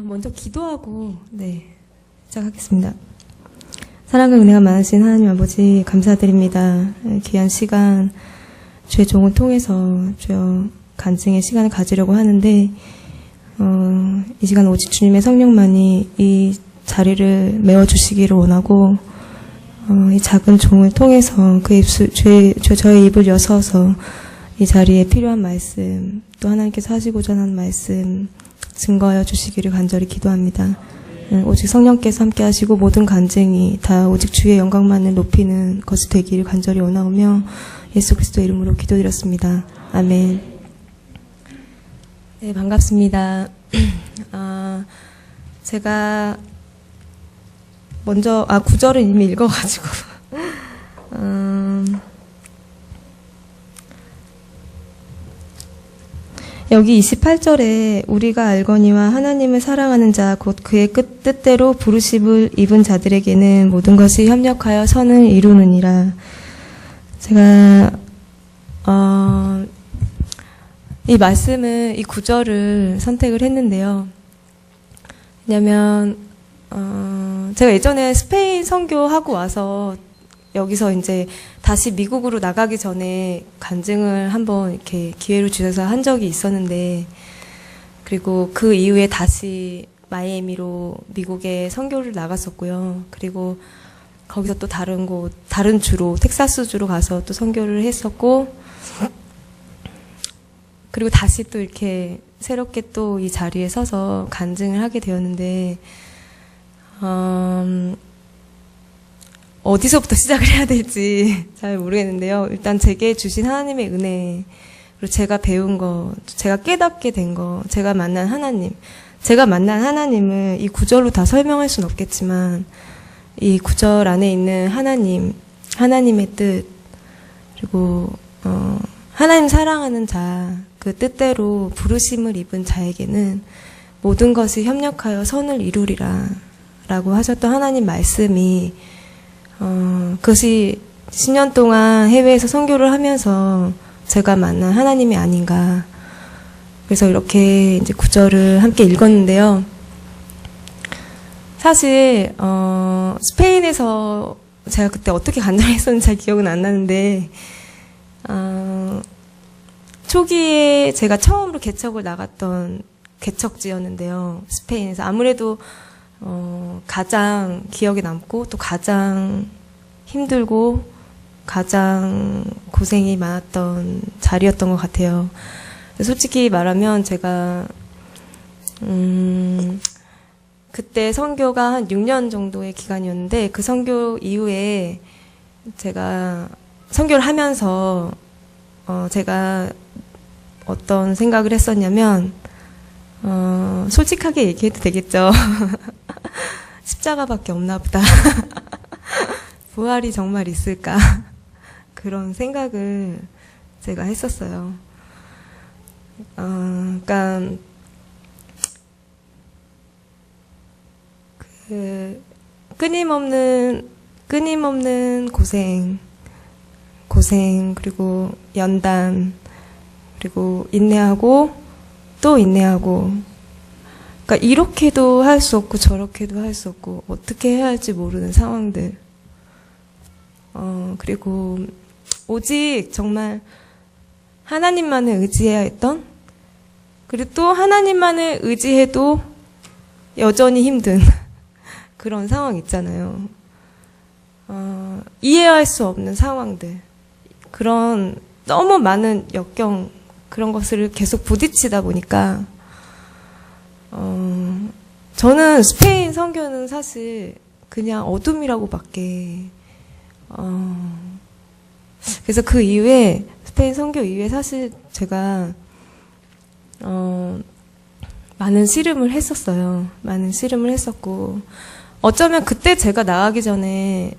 먼저 기도하고 시작하겠습니다. 사랑과 은혜가 많으신 하나님 아버지 감사드립니다. 귀한 시간 주의 종을 통해서 주여 간증의 시간을 가지려고 하는데 이 시간 오직 주님의 성령만이 이 자리를 메워주시기를 원하고 이 작은 종을 통해서 저의 입을 여서서 이 자리에 필요한 말씀 또 하나님께서 하시고자 하는 말씀 증거하여 주시기를 간절히 기도합니다. 오직 성령께서 함께 하시고 모든 간증이 다 오직 주의 영광만을 높이는 것이 되기를 간절히 원하오며 예수 그리스도의 이름으로 기도드렸습니다. 아멘. 네, 반갑습니다. 제가 먼저 구절을 이미 읽어가지고 여기 28절에 우리가 알거니와 하나님을 사랑하는 자 곧 그의 뜻대로 부르심을 입은 자들에게는 모든 것이 협력하여 선을 이루느니라. 제가 이 말씀을 이 구절을 선택을 했는데요. 왜냐면 제가 예전에 스페인 선교하고 와서 여기서 이제 다시 미국으로 나가기 전에 간증을 한번 이렇게 기회를 주셔서 한 적이 있었는데, 그리고 그 이후에 다시 마이애미로 미국에 선교를 나갔었고요. 그리고 거기서 또 다른 주로, 텍사스 주로 가서 또 선교를 했었고, 그리고 다시 또 이렇게 새롭게 또 이 자리에 서서 간증을 하게 되었는데, 어디서부터 시작을 해야 될지 잘 모르겠는데요. 일단 제게 주신 하나님의 은혜, 그리고 제가 배운 거, 제가 깨닫게 된 거, 제가 만난 하나님을 이 구절로 다 설명할 수는 없겠지만, 이 구절 안에 있는 하나님의 뜻, 그리고 하나님 사랑하는 자, 그 뜻대로 부르심을 입은 자에게는 모든 것이 협력하여 선을 이루리라 라고 하셨던 하나님 말씀이 그것이 10년 동안 해외에서 선교를 하면서 제가 만난 하나님이 아닌가. 그래서 이렇게 이제 구절을 함께 읽었는데요. 사실 스페인에서 제가 그때 어떻게 간증했었는지 잘 기억은 안 나는데 초기에 제가 처음으로 개척을 나갔던 개척지였는데요. 스페인에서 아무래도 가장 기억에 남고 또 가장 힘들고 가장 고생이 많았던 자리였던 것 같아요. 솔직히 말하면 제가 그때 선교가 한 6년 정도의 기간이었는데 그 선교 이후에 제가 선교를 하면서 제가 어떤 생각을 했었냐면 솔직하게 얘기해도 되겠죠. 십자가밖에 없나 보다. 부활이 정말 있을까? 그런 생각을 제가 했었어요. 그러니까 그 끊임없는 고생 그리고 연단 그리고 인내하고 또 인내하고, 그러니까 이렇게도 할 수 없고 저렇게도 할 수 없고 어떻게 해야 할지 모르는 상황들. 그리고 오직 정말 하나님만을 의지해야 했던, 그리고 또 하나님만을 의지해도 여전히 힘든 그런 상황 있잖아요. 이해할 수 없는 상황들, 그런 너무 많은 역경, 그런 것을 계속 부딪히다 보니까 저는 스페인 선교는 사실 그냥 어둠이라고밖에 그래서 그 이후에 스페인 선교 이후에 사실 제가 많은 씨름을 했었어요. 많은 씨름을 했었고, 어쩌면 그때 제가 나가기 전에는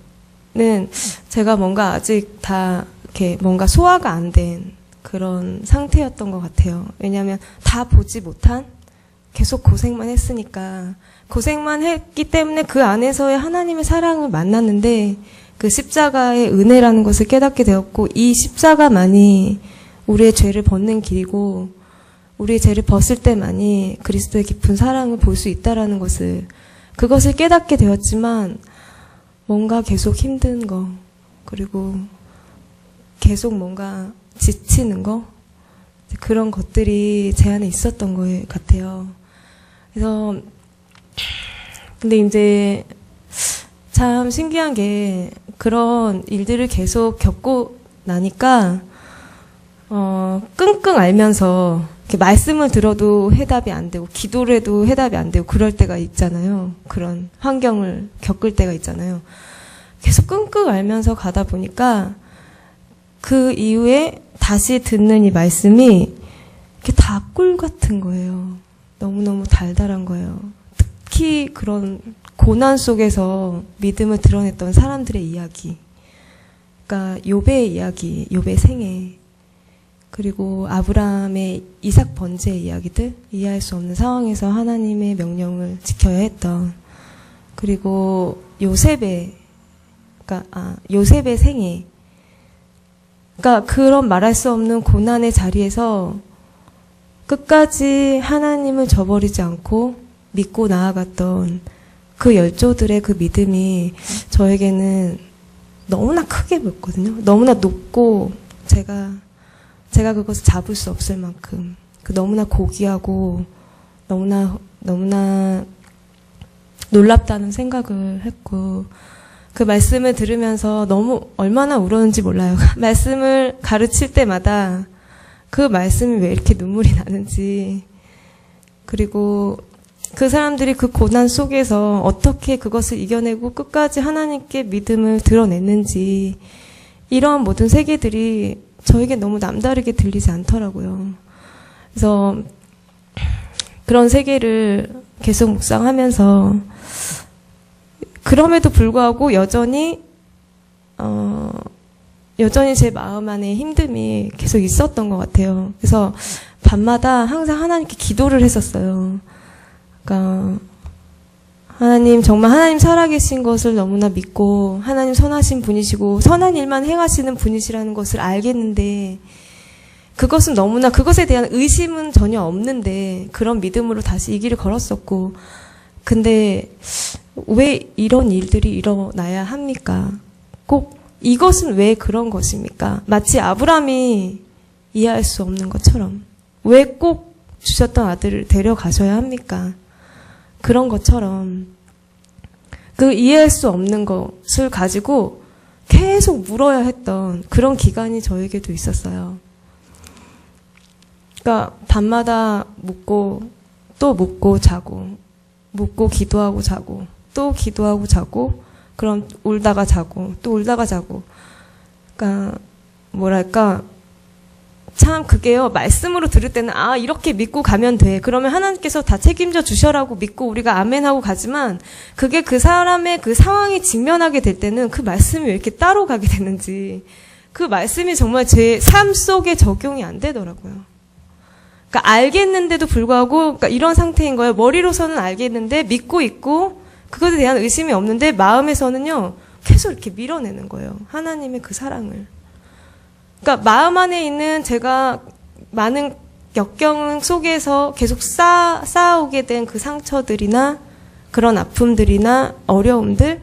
제가 뭔가 아직 다 이렇게 뭔가 소화가 안 된 그런 상태였던 것 같아요. 왜냐하면 다 보지 못한, 계속 고생만 했으니까, 고생만 했기 때문에 그 안에서의 하나님의 사랑을 만났는데 그 십자가의 은혜라는 것을 깨닫게 되었고, 이 십자가만이 우리의 죄를 벗는 길이고 우리의 죄를 벗을 때만이 그리스도의 깊은 사랑을 볼 수 있다라는 것을, 그것을 깨닫게 되었지만 뭔가 계속 힘든 거, 그리고 계속 뭔가 지치는 거, 그런 것들이 제 안에 있었던 것 같아요. 그래서 근데 이제 참 신기한 게, 그런 일들을 계속 겪고 나니까 끙끙 앓면서 이렇게 말씀을 들어도 해답이 안 되고, 기도를 해도 해답이 안 되고, 그럴 때가 있잖아요. 그런 환경을 겪을 때가 있잖아요. 계속 끙끙 앓면서 가다 보니까 그 이후에 다시 듣는 이 말씀이 이렇게 다 꿀 같은 거예요. 너무너무 달달한 거예요. 특히 그런 고난 속에서 믿음을 드러냈던 사람들의 이야기, 그러니까 욥의 이야기, 욥의 생애, 그리고 아브라함의 이삭 번제의 이야기들, 이해할 수 없는 상황에서 하나님의 명령을 지켜야 했던, 그리고 요셉의 생애, 그러니까 그런 말할 수 없는 고난의 자리에서 끝까지 하나님을 저버리지 않고 믿고 나아갔던 그 열조들의 그 믿음이 저에게는 너무나 크게 보였거든요. 너무나 높고 제가 그것을 잡을 수 없을 만큼 그 너무나 고귀하고 너무나 놀랍다는 생각을 했고, 그 말씀을 들으면서 너무 얼마나 울었는지 몰라요. 말씀을 가르칠 때마다 그 말씀이 왜 이렇게 눈물이 나는지, 그리고 그 사람들이 그 고난 속에서 어떻게 그것을 이겨내고 끝까지 하나님께 믿음을 드러냈는지, 이런 모든 세계들이 저에게 너무 남다르게 들리지 않더라고요. 그래서 그런 세계를 계속 묵상하면서, 그럼에도 불구하고 여전히 제 마음 안에 힘듦이 계속 있었던 것 같아요. 그래서 밤마다 항상 하나님께 기도를 했었어요. 그러니까 하나님, 정말 하나님 살아계신 것을 너무나 믿고 하나님 선하신 분이시고 선한 일만 행하시는 분이시라는 것을 알겠는데, 그것은 너무나, 그것에 대한 의심은 전혀 없는데 그런 믿음으로 다시 이 길을 걸었었고, 근데 왜 이런 일들이 일어나야 합니까? 꼭 이것은 왜 그런 것입니까? 마치 아브라함이 이해할 수 없는 것처럼 왜 꼭 주셨던 아들을 데려가셔야 합니까? 그런 것처럼 그 이해할 수 없는 것을 가지고 계속 물어야 했던 그런 기간이 저에게도 있었어요. 그러니까 밤마다 묻고 또 묻고 자고, 묻고 기도하고 자고, 또 기도하고 자고, 그럼 울다가 자고, 또 울다가 자고. 그러니까 뭐랄까, 참 그게요, 말씀으로 들을 때는 아, 이렇게 믿고 가면 돼, 그러면 하나님께서 다 책임져 주셔라고 믿고 우리가 아멘하고 가지만, 그게 그 사람의 그 상황이 직면하게 될 때는 그 말씀이 왜 이렇게 따로 가게 되는지, 그 말씀이 정말 제 삶 속에 적용이 안 되더라고요. 그러니까 알겠는데도 불구하고, 그러니까 이런 상태인 거예요. 머리로서는 알겠는데 믿고 있고 그것에 대한 의심이 없는데 마음에서는요 계속 이렇게 밀어내는 거예요, 하나님의 그 사랑을. 그러니까 마음 안에 있는 제가 많은 역경 속에서 계속 쌓아오게 된 그 상처들이나 그런 아픔들이나 어려움들,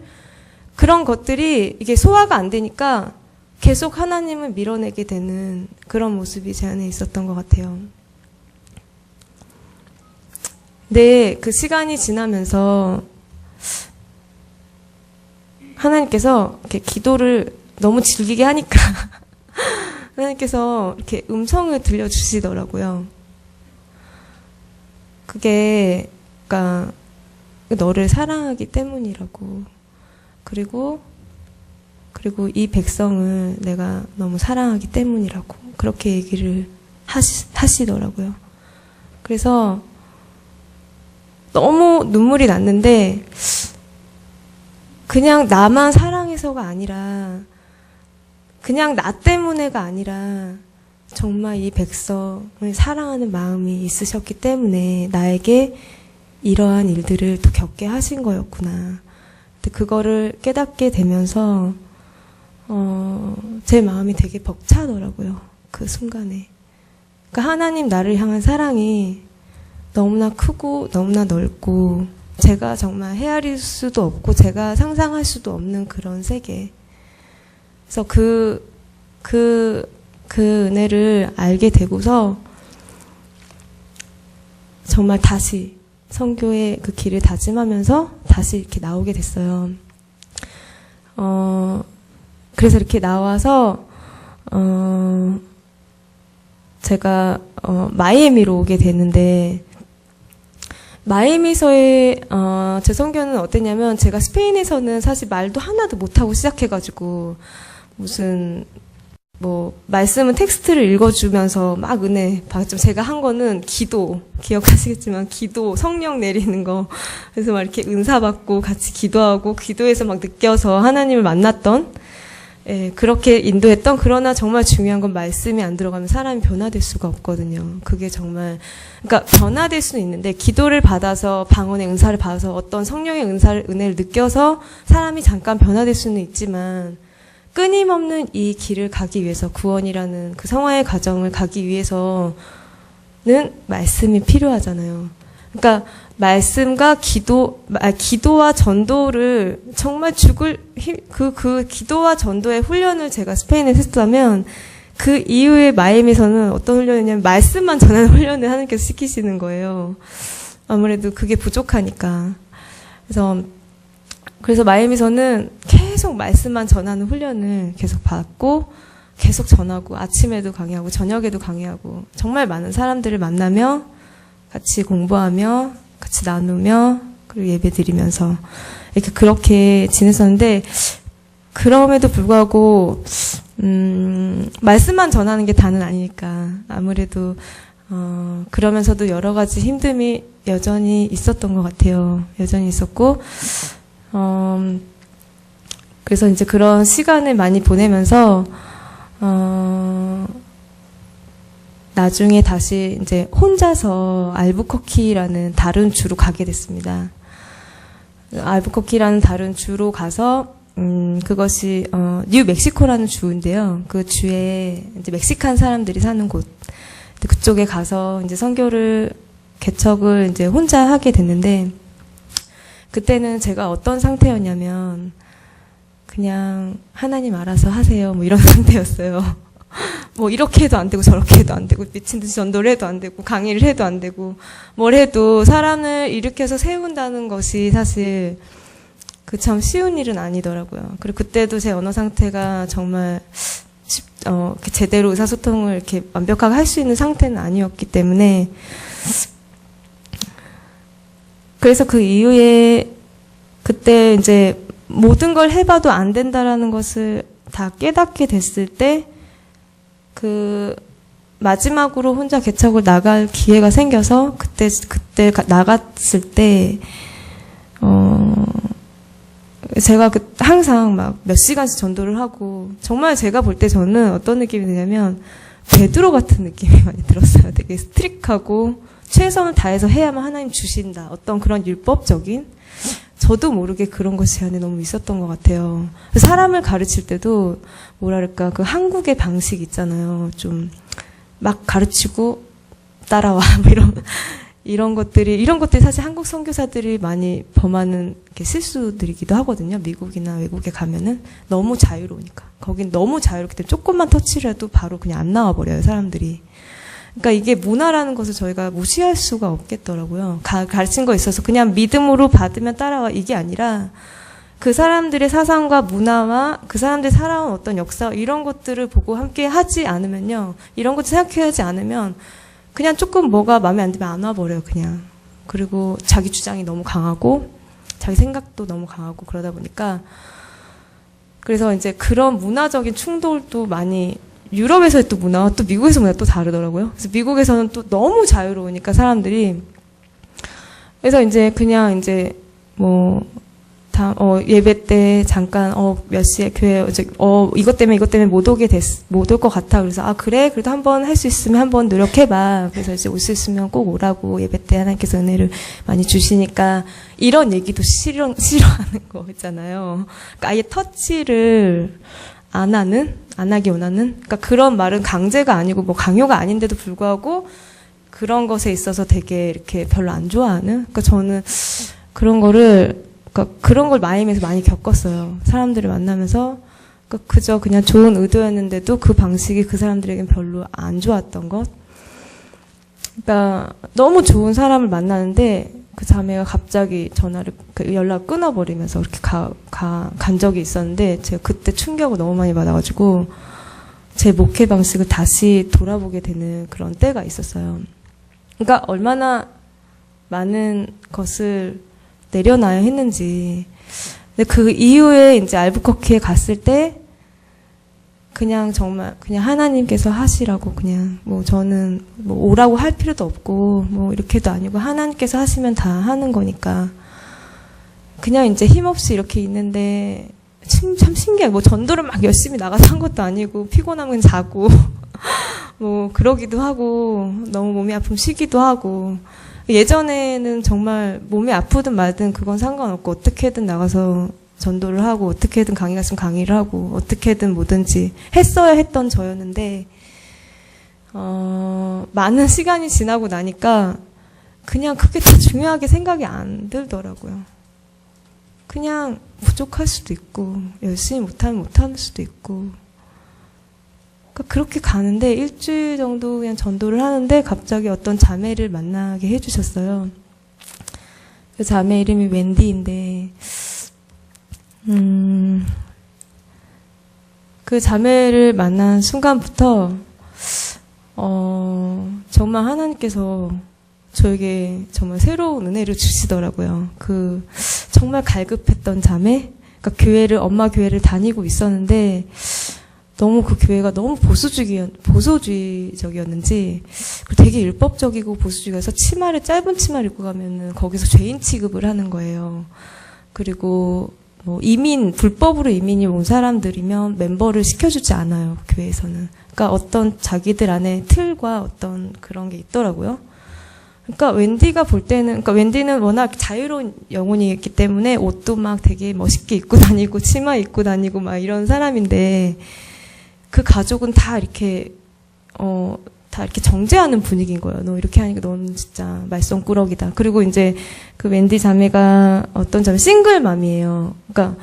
그런 것들이 이게 소화가 안 되니까 계속 하나님을 밀어내게 되는 그런 모습이 제 안에 있었던 것 같아요. 네, 그 시간이 지나면서 하나님께서 이렇게 기도를 너무 즐기게 하니까 하나님께서 이렇게 음성을 들려주시더라고요. 그게, 그러니까 너를 사랑하기 때문이라고. 그리고 이 백성을 내가 너무 사랑하기 때문이라고. 그렇게 얘기를 하시더라고요. 그래서 너무 눈물이 났는데, 그냥 나만 사랑해서가 아니라, 그냥 나 때문에가 아니라, 정말 이 백성을 사랑하는 마음이 있으셨기 때문에 나에게 이러한 일들을 또 겪게 하신 거였구나. 근데 그거를 깨닫게 되면서, 제 마음이 되게 벅차더라고요, 그 순간에. 그러니까 하나님 나를 향한 사랑이 너무나 크고 너무나 넓고 제가 정말 헤아릴 수도 없고 제가 상상할 수도 없는 그런 세계. 그래서 그 은혜를 알게 되고서 정말 다시 선교의 그 길을 다짐하면서 다시 이렇게 나오게 됐어요. 그래서 이렇게 나와서 제가 마이애미로 오게 됐는데 마이애미에서의 제 선교는 어땠냐면 제가 스페인에서는 사실 말도 하나도 못하고 시작해가지고 무슨 뭐 말씀은 텍스트를 읽어주면서 막 은혜 받죠. 제가 한 거는 기도, 기억하시겠지만 기도, 성령 내리는 거. 그래서 막 이렇게 은사 받고 같이 기도하고 기도해서 막 느껴서 하나님을 만났던, 예, 그렇게 인도했던. 그러나 정말 중요한 건 말씀이 안 들어가면 사람이 변화될 수가 없거든요. 그게 정말, 그러니까 변화될 수는 있는데 기도를 받아서 방언의 은사를 받아서 어떤 성령의 은혜를 느껴서 사람이 잠깐 변화될 수는 있지만 끊임없는 이 길을 가기 위해서 구원이라는 그 성화의 과정을 가기 위해서는 말씀이 필요하잖아요. 그러니까 말씀과 기도와 전도를 정말 그 기도와 전도의 훈련을 제가 스페인에서 했다면 그 이후에 마이애미에서는 어떤 훈련이냐면 말씀만 전하는 훈련을 하나님께서 시키시는 거예요. 아무래도 그게 부족하니까. 그래서 마이애미에서는 계속 말씀만 전하는 훈련을 계속 받고 계속 전하고 아침에도 강의하고 저녁에도 강의하고 정말 많은 사람들을 만나며 같이 공부하며 같이 나누며 그리고 예배 드리면서 이렇게 그렇게 지냈었는데 그럼에도 불구하고 말씀만 전하는 게 다는 아니니까 아무래도 그러면서도 여러 가지 힘듦이 여전히 있었던 것 같아요. 여전히 있었고 그래서 이제 그런 시간을 많이 보내면서, 나중에 다시 이제 혼자서 알부커키라는 다른 주로 가게 됐습니다. 알부커키라는 다른 주로 가서, 그것이, 뉴멕시코라는 주인데요. 그 주에 이제 멕시칸 사람들이 사는 곳. 그쪽에 가서 이제 선교를, 개척을 이제 혼자 하게 됐는데, 그때는 제가 어떤 상태였냐면 그냥 하나님 알아서 하세요 뭐 이런 상태였어요. 뭐 이렇게 해도 안 되고 저렇게 해도 안 되고 미친 듯이 전도를 해도 안 되고 강의를 해도 안 되고 뭘 해도 사람을 일으켜서 세운다는 것이 사실 그 참 쉬운 일은 아니더라고요. 그리고 그때도 제 언어 상태가 정말 제대로 의사소통을 이렇게 완벽하게 할 수 있는 상태는 아니었기 때문에 그래서 그 이후에 그때 이제 모든 걸 해봐도 안 된다라는 것을 다 깨닫게 됐을 때 그 마지막으로 혼자 개척을 나갈 기회가 생겨서 그때 나갔을 때 제가 항상 막 몇 시간씩 전도를 하고 정말 제가 볼 때 저는 어떤 느낌이 드냐면 베드로 같은 느낌이 많이 들었어요. 되게 스트릭하고 최선을 다해서 해야만 하나님 주신다. 어떤 그런 율법적인 저도 모르게 그런 것이 안에 너무 있었던 것 같아요. 사람을 가르칠 때도 뭐랄까 그 한국의 방식 있잖아요. 좀 막 가르치고 따라와 뭐 이런 것들이 사실 한국 선교사들이 많이 범하는 실수들이기도 하거든요. 미국이나 외국에 가면은 너무 자유로우니까 거긴 너무 자유롭기 때문에 조금만 터치를 해도 바로 그냥 안 나와 버려요 사람들이. 그러니까 이게 문화라는 것을 저희가 무시할 수가 없겠더라고요. 가르친 거 있어서 그냥 믿음으로 받으면 따라와 이게 아니라 그 사람들의 사상과 문화와 그 사람들이 살아온 어떤 역사 이런 것들을 보고 함께 하지 않으면요. 이런 것들 생각하지 않으면 그냥 조금 뭐가 마음에 안 들면 안 와버려요 그냥. 그리고 자기 주장이 너무 강하고 자기 생각도 너무 강하고 그러다 보니까 그래서 이제 그런 문화적인 충돌도 많이 유럽에서의 또 문화와 또 미국에서 문화가 또 다르더라고요. 그래서 미국에서는 또 너무 자유로우니까 사람들이 그래서 이제 그냥 이제 뭐 예배 때 잠깐 몇 시에 교회 이것 때문에 못 올 것 같아. 그래서 그래 그래도 한번 할 수 있으면 한번 노력해봐. 그래서 이제 올 수 있으면 꼭 오라고 예배 때 하나님께서 은혜를 많이 주시니까 이런 얘기도 싫어하는 거 있잖아요. 그러니까 아예 터치를 안 하기 원하는? 그러니까 그런 말은 강제가 아니고 뭐 강요가 아닌데도 불구하고 그런 것에 있어서 되게 이렇게 별로 안 좋아하는? 그러니까 저는 그런 거를, 그러니까 그런 걸 마임에서 많이 겪었어요. 사람들을 만나면서. 그러니까 그저 그냥 좋은 의도였는데도 그 방식이 그 사람들에겐 별로 안 좋았던 것. 그러니까 너무 좋은 사람을 만나는데 그 자매가 갑자기 연락 끊어버리면서 그렇게 간 적이 있었는데 제가 그때 충격을 너무 많이 받아가지고 제 목회 방식을 다시 돌아보게 되는 그런 때가 있었어요. 그러니까 얼마나 많은 것을 내려놔야 했는지. 근데 그 이후에 이제 알부커키에 갔을 때 그냥 정말 그냥 하나님께서 하시라고 그냥 뭐 저는 뭐 오라고 할 필요도 없고 뭐 이렇게도 아니고 하나님께서 하시면 다 하는 거니까 그냥 이제 힘없이 이렇게 있는데 참 신기해. 뭐 전도를 막 열심히 나가서 한 것도 아니고 피곤하면 자고 뭐 그러기도 하고 너무 몸이 아프면 쉬기도 하고 예전에는 정말 몸이 아프든 말든 그건 상관없고 어떻게든 나가서 전도를 하고 어떻게든 강의가 있으면 강의를 하고 어떻게든 뭐든지 했어야 했던 저였는데 많은 시간이 지나고 나니까 그냥 그게 다 중요하게 생각이 안 들더라고요. 그냥 부족할 수도 있고 열심히 못하면 못할 수도 있고 그러니까 그렇게 가는데 일주일 정도 그냥 전도를 하는데 갑자기 어떤 자매를 만나게 해주셨어요. 그 자매 이름이 웬디인데 그 자매를 만난 순간부터 정말 하나님께서 저에게 정말 새로운 은혜를 주시더라고요. 그 정말 갈급했던 자매, 그러니까 엄마 교회를 다니고 있었는데 너무 그 교회가 너무 보수주의적이었는지 되게 율법적이고 보수주의여서 짧은 치마를 입고 가면은 거기서 죄인 취급을 하는 거예요. 그리고 뭐 불법으로 이민이 온 사람들이면 멤버를 시켜주지 않아요, 교회에서는. 그러니까 어떤 자기들 안에 틀과 어떤 그런 게 있더라고요. 그러니까 웬디가 볼 때는, 그러니까 웬디는 워낙 자유로운 영혼이기 때문에 옷도 막 되게 멋있게 입고 다니고 치마 입고 다니고 막 이런 사람인데 그 가족은 다 이렇게 정죄하는 분위기인 거예요. 너 이렇게 하니까 넌 진짜 말썽꾸러기다. 그리고 이제 그 웬디 자매가 어떤 자매 싱글맘이에요. 그러니까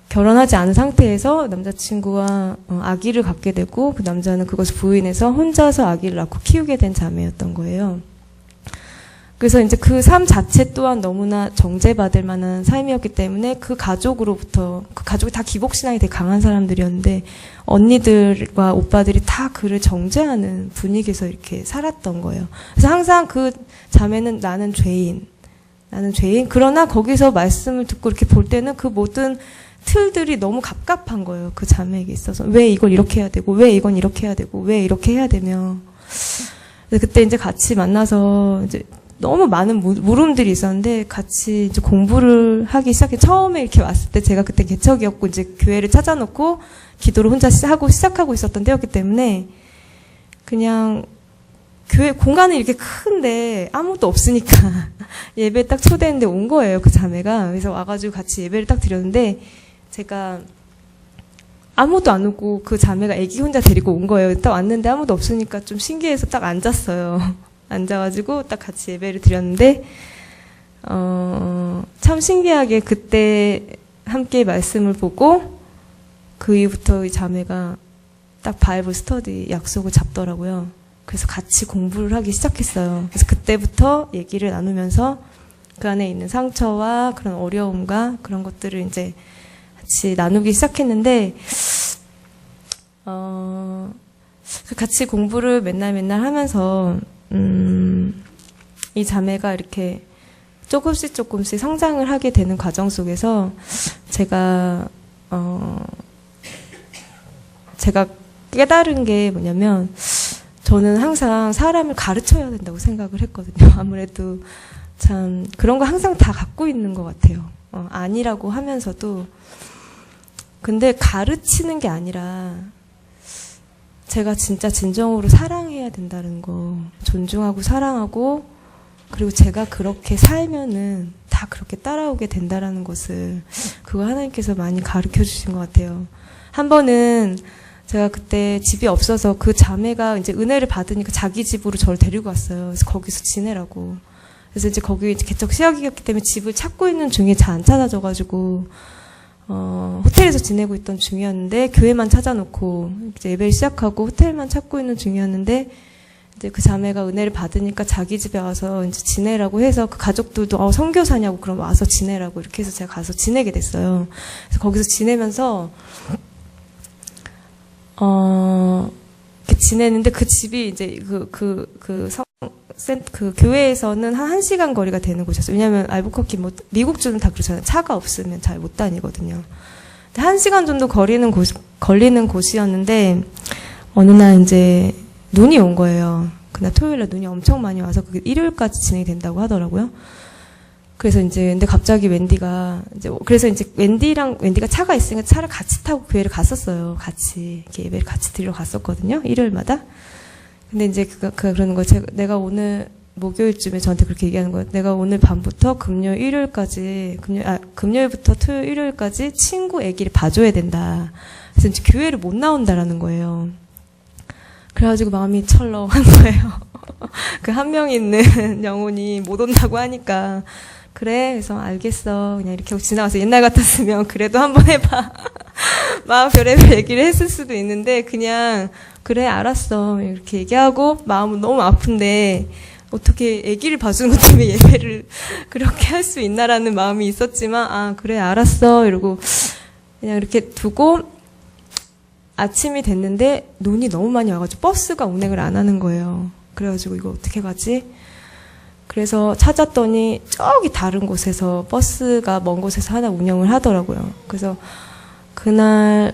결혼하지 않은 상태에서 남자친구와 아기를 갖게 되고 그 남자는 그것을 부인해서 혼자서 아기를 낳고 키우게 된 자매였던 거예요. 그래서 이제 그 삶 자체 또한 너무나 정죄받을 만한 삶이었기 때문에 그 가족이 다 기복신앙이 되게 강한 사람들이었는데 언니들과 오빠들이 다 그를 정죄하는 분위기에서 이렇게 살았던 거예요. 그래서 항상 그 자매는 나는 죄인. 그러나 거기서 말씀을 듣고 이렇게 볼 때는 그 모든 틀들이 너무 갑갑한 거예요. 그 자매에게 있어서. 왜 이걸 이렇게 해야 되고, 왜 이건 이렇게 해야 되고, 왜 이렇게 해야 되며. 그때 이제 같이 만나서 이제 너무 많은 물음들이 있었는데 같이 이제 공부를 하기 처음에 이렇게 왔을 때 제가 그때 개척이었고 이제 교회를 찾아놓고 기도를 혼자 시작하고 있었던 때였기 때문에 그냥 교회 공간은 이렇게 큰데 아무도 없으니까 예배 딱 초대했는데 온 거예요, 그 자매가. 그래서 와가지고 같이 예배를 딱 드렸는데 제가 아무도 안 오고 그 자매가 애기 혼자 데리고 온 거예요. 딱 왔는데 아무도 없으니까 좀 신기해서 딱 앉았어요. 앉아가지고 딱 같이 예배를 드렸는데 참 신기하게 그때 함께 말씀을 보고 그 이후부터 이 자매가 딱 바이블 스터디 약속을 잡더라고요. 그래서 같이 공부를 하기 시작했어요. 그래서 그때부터 얘기를 나누면서 그 안에 있는 상처와 그런 어려움과 그런 것들을 이제 같이 나누기 시작했는데 같이 공부를 맨날 하면서 이 자매가 이렇게 조금씩 성장을 하게 되는 과정 속에서 제가 깨달은 게 뭐냐면 저는 항상 사람을 가르쳐야 된다고 생각을 했거든요. 아무래도 참 그런 거 항상 다 갖고 있는 것 같아요. 아니라고 하면서도 근데 가르치는 게 아니라 제가 진짜 진정으로 사랑해야 된다는 거, 존중하고 사랑하고 그리고 제가 그렇게 살면은 다 그렇게 따라오게 된다라는 것을 그거 하나님께서 많이 가르쳐 주신 것 같아요. 한 번은 제가 그때 집이 없어서 그 자매가 이제 은혜를 받으니까 자기 집으로 저를 데리고 왔어요. 그래서 거기서 지내라고. 그래서 이제 거기 개척 시작이었기 때문에 집을 찾고 있는 중에 잘 안 찾아져가지고, 호텔에서 지내고 있던 중이었는데, 교회만 찾아놓고, 이제 예배를 시작하고 호텔만 찾고 있는 중이었는데, 이제 그 자매가 은혜를 받으니까 자기 집에 와서 이제 지내라고 해서 그 가족들도 선교사냐고 그럼 와서 지내라고 이렇게 해서 제가 가서 지내게 됐어요. 그래서 거기서 지내면서 이렇게 지내는데 그 집이 이제 그 교회에서는 한 1시간 거리가 되는 곳이었어요. 왜냐면 알부커키 뭐 미국 주는 다 그렇잖아요. 차가 없으면 잘 못 다니거든요. 1시간 정도 걸리는 곳이었는데 어느 날 이제 눈이 온 거예요. 그날 토요일에 눈이 엄청 많이 와서 그게 일요일까지 진행이 된다고 하더라고요. 그래서 이제 근데 갑자기 그래서 이제 웬디가 차가 있으니까 차를 같이 타고 교회를 갔었어요. 같이 이렇게 예배를 같이 드리러 갔었거든요. 일요일마다. 근데 이제 그러는 거예요. 내가 오늘 목요일쯤에 저한테 그렇게 얘기하는 거예요. 내가 오늘 밤부터 금요일부터 토요일 일요일까지 친구 아기를 봐줘야 된다. 그래서 이제 교회를 못 나온다라는 거예요. 그래가지고 마음이 철렁한 거예요. 그 한 명 있는 영혼이 못 온다고 하니까 그래 그래서 알겠어 그냥 이렇게 하고 지나가서 옛날 같았으면 그래도 한번 해봐 마음 별의별 얘기를 했을 수도 있는데 그냥 그래 알았어 이렇게 얘기하고 마음은 너무 아픈데 어떻게 아기를 봐주는 것 때문에 예배를 그렇게 할 수 있나라는 마음이 있었지만 아 그래 알았어 이러고 그냥 이렇게 두고 아침이 됐는데 눈이 너무 많이 와가지고 버스가 운행을 안 하는 거예요. 그래가지고 이거 어떻게 가지? 그래서 찾았더니 저기 다른 곳에서 버스가 먼 곳에서 하나 운영을 하더라고요. 그래서 그래서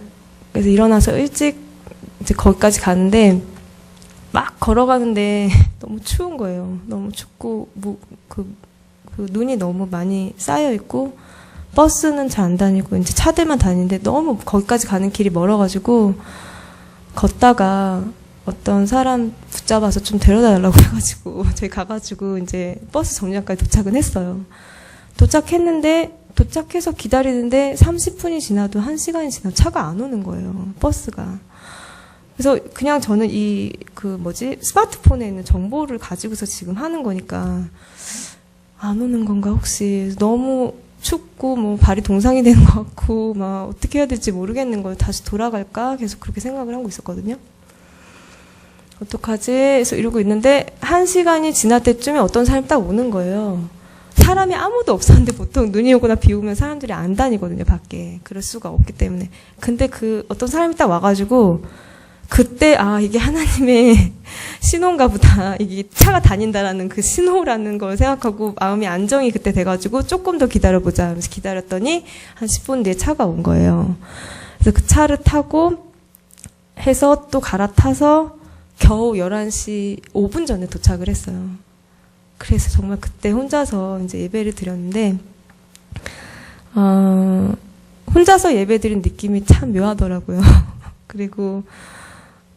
일어나서 일찍 이제 거기까지 가는데 막 걸어가는데 너무 추운 거예요. 너무 춥고 그 눈이 너무 많이 쌓여 있고 버스는 잘 안 다니고 이제 차들만 다니는데 너무 거기까지 가는 길이 멀어가지고 걷다가 어떤 사람 붙잡아서 좀 데려다 달라고 해가지고 저희 가가지고 이제 버스 정류장까지 도착은 했어요. 도착했는데 도착해서 기다리는데 30분이 지나도 1시간이 지나도 차가 안 오는 거예요. 버스가. 그래서 그냥 저는 스마트폰에 있는 정보를 가지고서 지금 하는 거니까 안 오는 건가 혹시 너무 춥고 뭐 발이 동상이 되는 것 같고 막 어떻게 해야 될지 모르겠는 거예요. 다시 돌아갈까 계속 그렇게 생각을 하고 있었거든요. 어떡하지? 그래서 이러고 있는데 1시간이 지날 때쯤에 어떤 사람이 딱 오는 거예요. 사람이 아무도 없었는데 보통 눈이 오거나 비 오면 사람들이 안 다니거든요. 밖에. 그럴 수가 없기 때문에. 근데 어떤 사람이 딱 와가지고 그때 이게 하나님의 신호인가 보다. 이게 차가 다닌다라는 그 신호라는 걸 생각하고 마음이 안정이 그때 돼가지고 조금 더 기다려보자. 하면서 기다렸더니 한 10분 뒤에 차가 온 거예요. 그래서 그 차를 타고 해서 또 갈아타서 겨우 11시 5분 전에 도착을 했어요. 그래서 정말 그때 혼자서 이제 예배를 드렸는데, 혼자서 예배 드린 느낌이 참 묘하더라고요. 그리고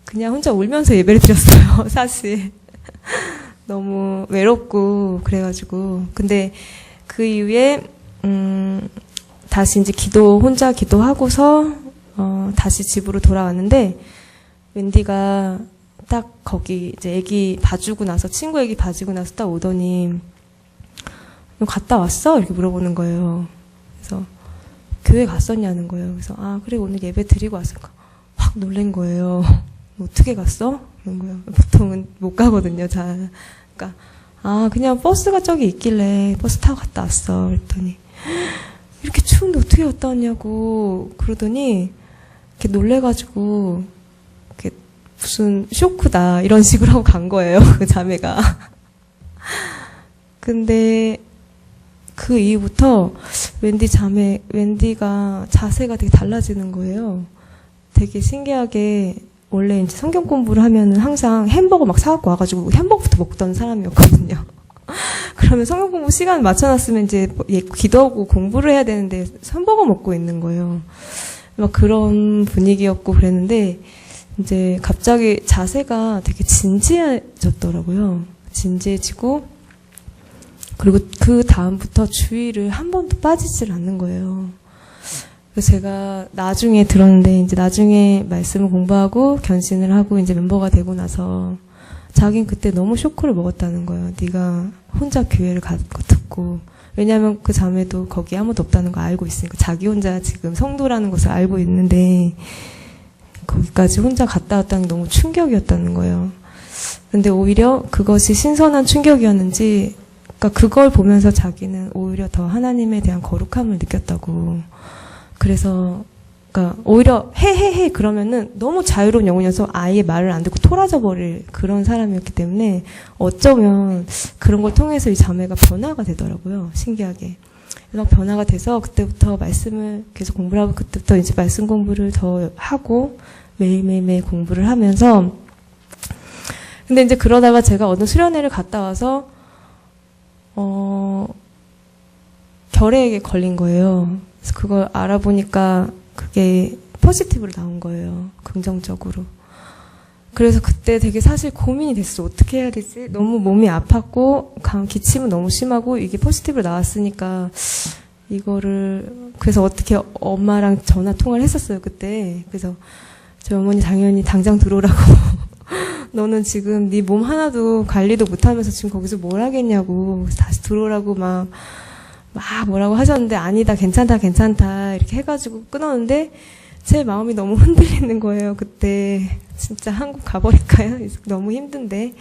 그냥 혼자 울면서 예배를 드렸어요, 사실. 너무 외롭고, 그래가지고. 근데 그 이후에, 다시 이제 혼자 기도하고서, 다시 집으로 돌아왔는데, 웬디가 딱 거기 이제 애기 봐주고 나서, 친구 애기 봐주고 나서 딱 오더니, 너 갔다 왔어? 이렇게 물어보는 거예요. 그래서, 교회 갔었냐는 거예요. 그래서, 그래, 오늘 예배 드리고 왔을까? 확 놀란 거예요. 어떻게 갔어? 이런 거예요. 보통은 못 가거든요, 잘. 그러니까, 그냥 버스가 저기 있길래 버스 타고 갔다 왔어. 그랬더니, 이렇게 추운데 어떻게 갔다 왔냐고 그러더니, 이렇게 놀래가지고, 이렇게 무슨 쇼크다, 이런 식으로 하고 간 거예요, 그 자매가. 근데, 그 이후부터 웬디가 자세가 되게 달라지는 거예요. 되게 신기하게, 원래 이제 성경 공부를 하면은 항상 햄버거 막 사갖고 와가지고 햄버거부터 먹던 사람이었거든요. 그러면 성경 공부 시간 맞춰놨으면 이제 기도하고 공부를 해야 되는데 햄버거 먹고 있는 거예요. 막 그런 분위기였고 그랬는데 이제 갑자기 자세가 되게 진지해졌더라고요. 진지해지고 그리고 그 다음부터 주의를 한 번도 빠지질 않는 거예요. 그래서 제가 나중에 들었는데, 이제 나중에 말씀을 공부하고 견신을 하고 이제 멤버가 되고 나서 자긴 그때 너무 쇼크를 먹었다는 거예요. 네가 혼자 교회를 가고 듣고. 왜냐하면 그 자매도 거기 아무도 없다는 거 알고 있으니까 자기 혼자 지금 성도라는 것을 알고 있는데 거기까지 혼자 갔다 왔다는 게 너무 충격이었다는 거예요. 근데 오히려 그것이 신선한 충격이었는지, 그러니까 그걸 보면서 자기는 오히려 더 하나님에 대한 거룩함을 느꼈다고. 그래서 그러니까 오히려 해해해 그러면은 너무 자유로운 영혼이어서 아예 말을 안 듣고 토라져 버릴 그런 사람이었기 때문에 어쩌면 그런 걸 통해서 이 자매가 변화가 되더라고요. 신기하게. 그래서 변화가 돼서 그때부터 말씀을 계속 공부를 하고, 그때부터 이제 말씀 공부를 더 하고 매일매일 공부를 하면서, 근데 이제 그러다가 제가 어느 수련회를 갔다 와서 결핵에 걸린 거예요. 그래서 그걸 알아보니까 그게 포지티브로 나온 거예요. 긍정적으로. 그래서 그때 되게 사실 고민이 됐어. 어떻게 해야 되지? 너무 몸이 아팠고 기침은 너무 심하고 이게 포지티브로 나왔으니까 이거를, 그래서 어떻게 엄마랑 전화 통화를 했었어요, 그때. 그래서 저희 어머니 당연히 당장 들어오라고. 너는 지금 네 몸 하나도 관리도 못하면서 지금 거기서 뭘 하겠냐고. 다시 들어오라고 막 뭐라고 하셨는데, 아니다, 괜찮다, 괜찮다 이렇게 해가지고 끊었는데 제 마음이 너무 흔들리는 거예요. 그때 진짜 한국 가버릴까요? 너무 힘든데,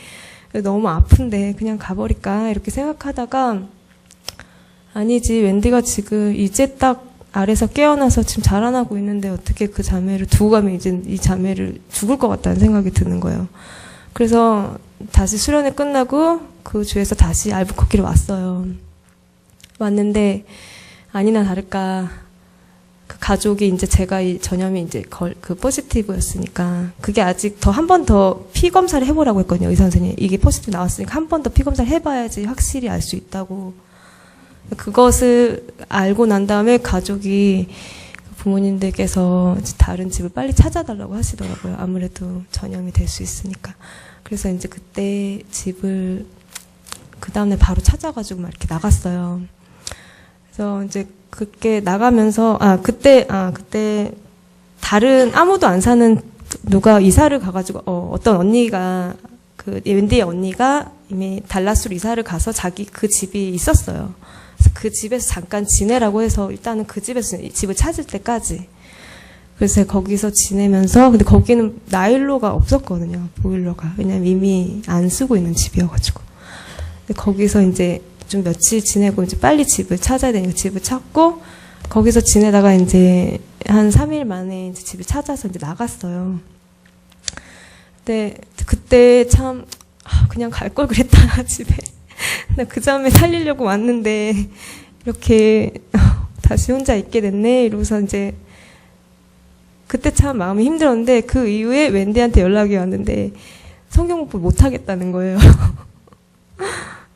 너무 아픈데 그냥 가버릴까 이렇게 생각하다가, 아니지, 웬디가 지금 이제 딱 아래서 깨어나서 지금 자라나고 있는데 어떻게 그 자매를 두고 가면 이제 이 자매를 죽을 것 같다는 생각이 드는 거예요. 그래서 다시 수련회 끝나고 그 주에서 다시 알부코키를 왔어요. 왔는데 아니나 다를까 그 가족이 이제 제가 이 전염이 이제 그 포지티브였으니까 그게 아직 더 한 번 더 피 검사를 해보라고 했거든요. 의사 선생님, 이게 포지티브 나왔으니까 한 번 더 피 검사를 해봐야지 확실히 알 수 있다고. 그것을 알고 난 다음에 가족이, 부모님들께서 다른 집을 빨리 찾아달라고 하시더라고요. 아무래도 전염이 될 수 있으니까. 그래서 이제 그때 집을 그 다음날 바로 찾아가지고 막 이렇게 나갔어요. 그래서 이제 그렇게 나가면서 그때 다른 아무도 안 사는 누가 이사를 가가지고 어떤 언니가, 그 웬디의 언니가 이미 달라스로 이사를 가서 자기 그 집이 있었어요. 그래서 그 집에서 잠깐 지내라고 해서 일단은 그 집에서 집을 찾을 때까지, 그래서 제가 거기서 지내면서, 근데 거기는 나일로가 없었거든요, 보일러가. 왜냐면 이미 안 쓰고 있는 집이어가지고. 근데 거기서 이제 좀 며칠 지내고 이제 빨리 집을 찾아야 되니까 집을 찾고, 거기서 지내다가 이제 한 3일 만에 이제 집을 찾아서 이제 나갔어요. 근데 그때 참 그냥 갈 걸 그랬다, 집에. 나 그 자매 살리려고 왔는데 이렇게 다시 혼자 있게 됐네 이러고서 이제 그때 참 마음이 힘들었는데, 그 이후에 웬디한테 연락이 왔는데 성경 공부 못 하겠다는 거예요.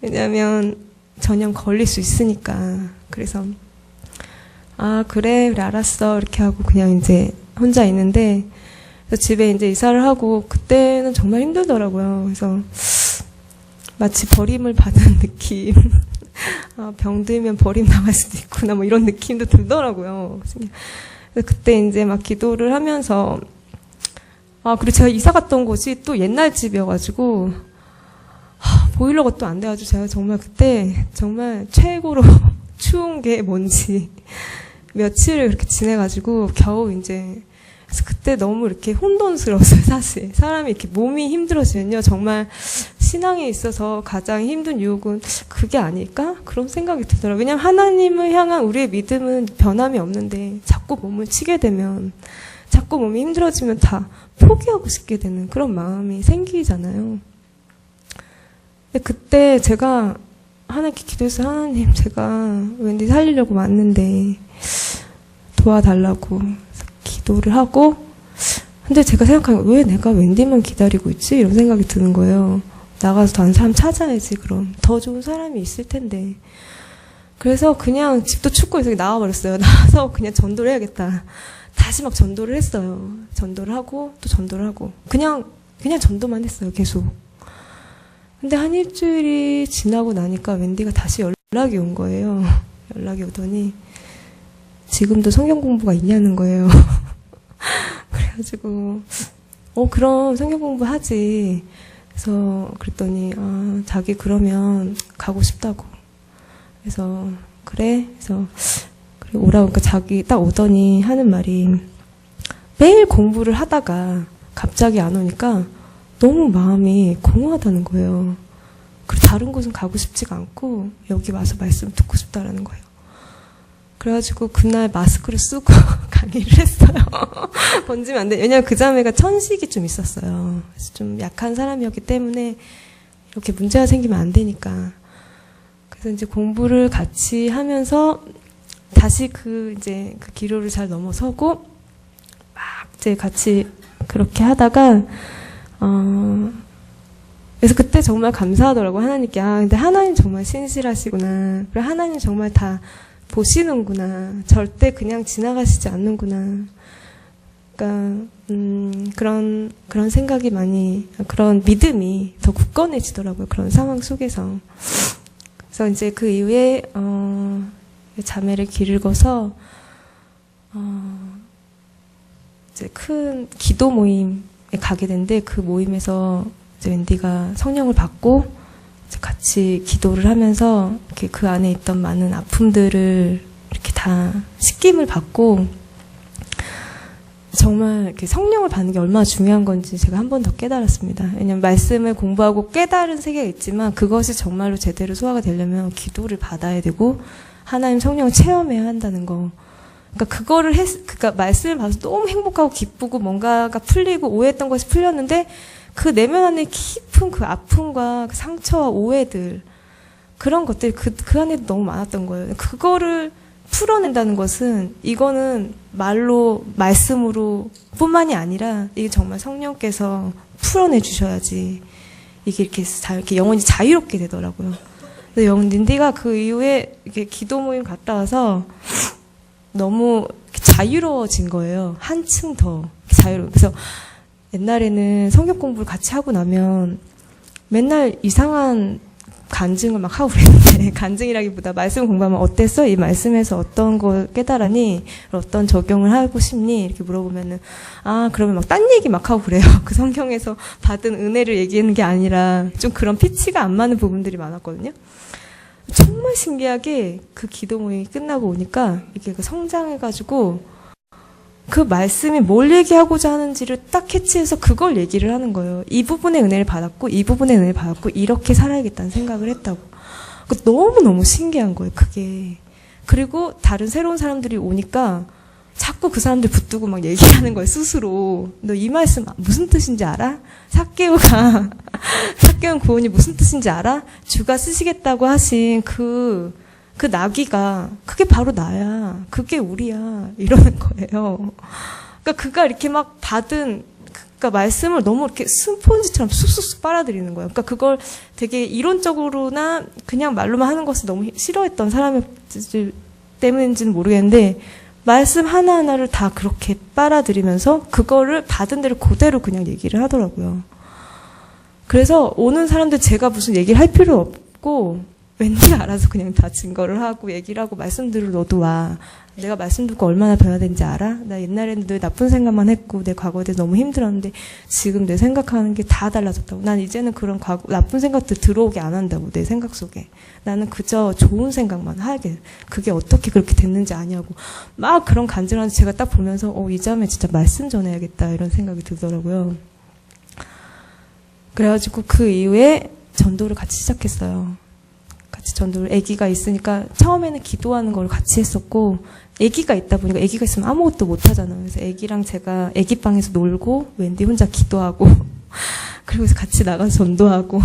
왜냐면 전염 걸릴 수 있으니까. 그래서 그래 알았어 이렇게 하고 그냥 이제 혼자 있는데, 그래서 집에 이제 이사를 하고 그때는 정말 힘들더라고요. 그래서 마치 버림을 받은 느낌. 병들면 버림 당할 수도 있구나 뭐 이런 느낌도 들더라고요. 그래서 그때 이제 막 기도를 하면서, 그리고 제가 이사 갔던 곳이 또 옛날 집이어가지고 보일러가 또 안 돼가지고 제가 정말 그때 정말 최고로 추운 게 뭔지 며칠을 그렇게 지내가지고 겨우 이제, 그래서 그때 너무 이렇게 혼돈스러웠어요. 사실 사람이 이렇게 몸이 힘들어지면요, 정말 신앙에 있어서 가장 힘든 유혹은 그게 아닐까? 그런 생각이 들더라고요. 왜냐하면 하나님을 향한 우리의 믿음은 변함이 없는데 자꾸 몸을 치게 되면, 자꾸 몸이 힘들어지면 다 포기하고 싶게 되는 그런 마음이 생기잖아요. 근데 그때 제가 하나님께 기도해서, 하나님 제가 웬디 살리려고 왔는데 도와달라고 기도를 하고, 근데 제가 생각하면 왜 내가 웬디만 기다리고 있지? 이런 생각이 드는 거예요. 나가서 다른 사람 찾아야지. 그럼 더 좋은 사람이 있을 텐데. 그래서 그냥 집도 춥고 해서 나와버렸어요. 나와서 그냥 전도를 해야겠다. 다시 막 전도를 했어요. 전도를 하고 또 전도를 하고 그냥 전도만 했어요, 계속. 근데 한 일주일이 지나고 나니까 웬디가 다시 연락이 온 거예요. 연락이 오더니 지금도 성경 공부가 있냐는 거예요. 그래가지고 그럼 성경 공부하지. 그래서 그랬더니 자기 그러면 가고 싶다고. 그래서 그래. 그래서 그래 오라고. 그러니까 자기 딱 오더니 하는 말이 매일 공부를 하다가 갑자기 안 오니까 너무 마음이 공허하다는 거예요. 그리고 다른 곳은 가고 싶지가 않고 여기 와서 말씀 듣고 싶다라는 거예요. 그래가지고 그날 마스크를 쓰고 강의를 했어요. 번지면 안 돼. 왜냐면 그 자매가 천식이 좀 있었어요. 그래서 좀 약한 사람이었기 때문에 이렇게 문제가 생기면 안 되니까. 그래서 이제 공부를 같이 하면서 다시 이제 그 기로를 잘 넘어서고 막 이제 같이 그렇게 하다가 그래서 그때 정말 감사하더라고요. 하나님께. 근데 하나님 정말 신실하시구나. 그리고 하나님 정말 다 보시는구나. 절대 그냥 지나가시지 않는구나. 그러니까 그런 생각이 많이, 그런 믿음이 더 굳건해지더라고요. 그런 상황 속에서. 그래서 이제 그 이후에 자매를 길을 거서 이제 큰 기도 모임에 가게 됐는데, 그 모임에서 이제 웬디가 성령을 받고 이제 같이 기도를 하면서 이렇게 그 안에 있던 많은 아픔들을 이렇게 다 씻김을 받고, 정말 이렇게 성령을 받는 게 얼마나 중요한 건지 제가 한 번 더 깨달았습니다. 왜냐면 말씀을 공부하고 깨달은 세계가 있지만 그것이 정말로 제대로 소화가 되려면 기도를 받아야 되고 하나님 성령을 체험해야 한다는 거. 그러니까 그러니까 말씀을 봐서 너무 행복하고 기쁘고 뭔가가 풀리고 오해했던 것이 풀렸는데 그 내면 안에 깊은 그 아픔과 그 상처와 오해들, 그런 것들이 그 안에 너무 많았던 거예요. 그거를 풀어낸다는 것은, 이거는 말로, 말씀으로 뿐만이 아니라 이게 정말 성령께서 풀어내 주셔야지 이게 이렇게 영혼이 자유롭게 되더라고요. 그래서 닌디가 그 이후에 이렇게 기도 모임 갔다 와서 너무 자유로워진 거예요. 한층 더 자유로워. 그래서 옛날에는 성경 공부를 같이 하고 나면 맨날 이상한 간증을 막 하고 그랬는데, 간증이라기보다 말씀 공부하면 어땠어? 이 말씀에서 어떤 걸 깨달았니? 어떤 적용을 하고 싶니? 이렇게 물어보면은, 그러면 막 딴 얘기 막 하고 그래요. 그 성경에서 받은 은혜를 얘기하는 게 아니라 좀 그런 피치가 안 맞는 부분들이 많았거든요. 정말 신기하게 그 기도 모임이 끝나고 오니까 이게 성장해가지고 그 말씀이 뭘 얘기하고자 하는지를 딱 캐치해서 그걸 얘기를 하는 거예요. 이 부분의 은혜를 받았고 이 부분의 은혜를 받았고 이렇게 살아야겠다는 생각을 했다고. 너무너무 신기한 거예요, 그게. 그리고 다른 새로운 사람들이 오니까 자꾸 그 사람들 붙들고 막 얘기하는 거예요, 스스로. 너 이 말씀 무슨 뜻인지 알아? 삭개오 구원이 무슨 뜻인지 알아? 주가 쓰시겠다고 하신 그 나귀가, 그게 바로 나야. 그게 우리야. 이러는 거예요. 그러니까 그가 이렇게 막 받은, 그러니까 말씀을 너무 이렇게 스폰지처럼 쑥쑥 빨아들이는 거예요. 그러니까 그걸 되게 이론적으로나 그냥 말로만 하는 것을 너무 싫어했던 사람 때문인지는 모르겠는데, 말씀 하나하나를 다 그렇게 빨아들이면서 그거를 받은 대로 그대로 그냥 얘기를 하더라고요. 그래서 오는 사람들 제가 무슨 얘기를 할 필요 없고, 왠지 알아서 그냥 다 증거를 하고 얘기를 하고, 말씀들을 너도 와. 내가 말씀 듣고 얼마나 변화된지 알아? 나 옛날에는 늘 나쁜 생각만 했고 내 과거에 대해서 너무 힘들었는데 지금 내 생각하는 게 다 달라졌다고. 난 이제는 그런 나쁜 생각들 들어오게 안 한다고. 내 생각 속에. 나는 그저 좋은 생각만 하게. 그게 어떻게 그렇게 됐는지 아냐고. 막 그런 간증하는데 제가 딱 보면서 이 자매 진짜 말씀 전해야겠다 이런 생각이 들더라고요. 그래가지고 그 이후에 전도를 같이 시작했어요. 같이 전도를, 아기가 있으니까 처음에는 기도하는 걸 같이 했었고, 아기가 있다 보니까 아기가 있으면 아무것도 못 하잖아요. 그래서 아기랑 제가 아기방에서 놀고 웬디 혼자 기도하고 그리고 같이 나가서 전도하고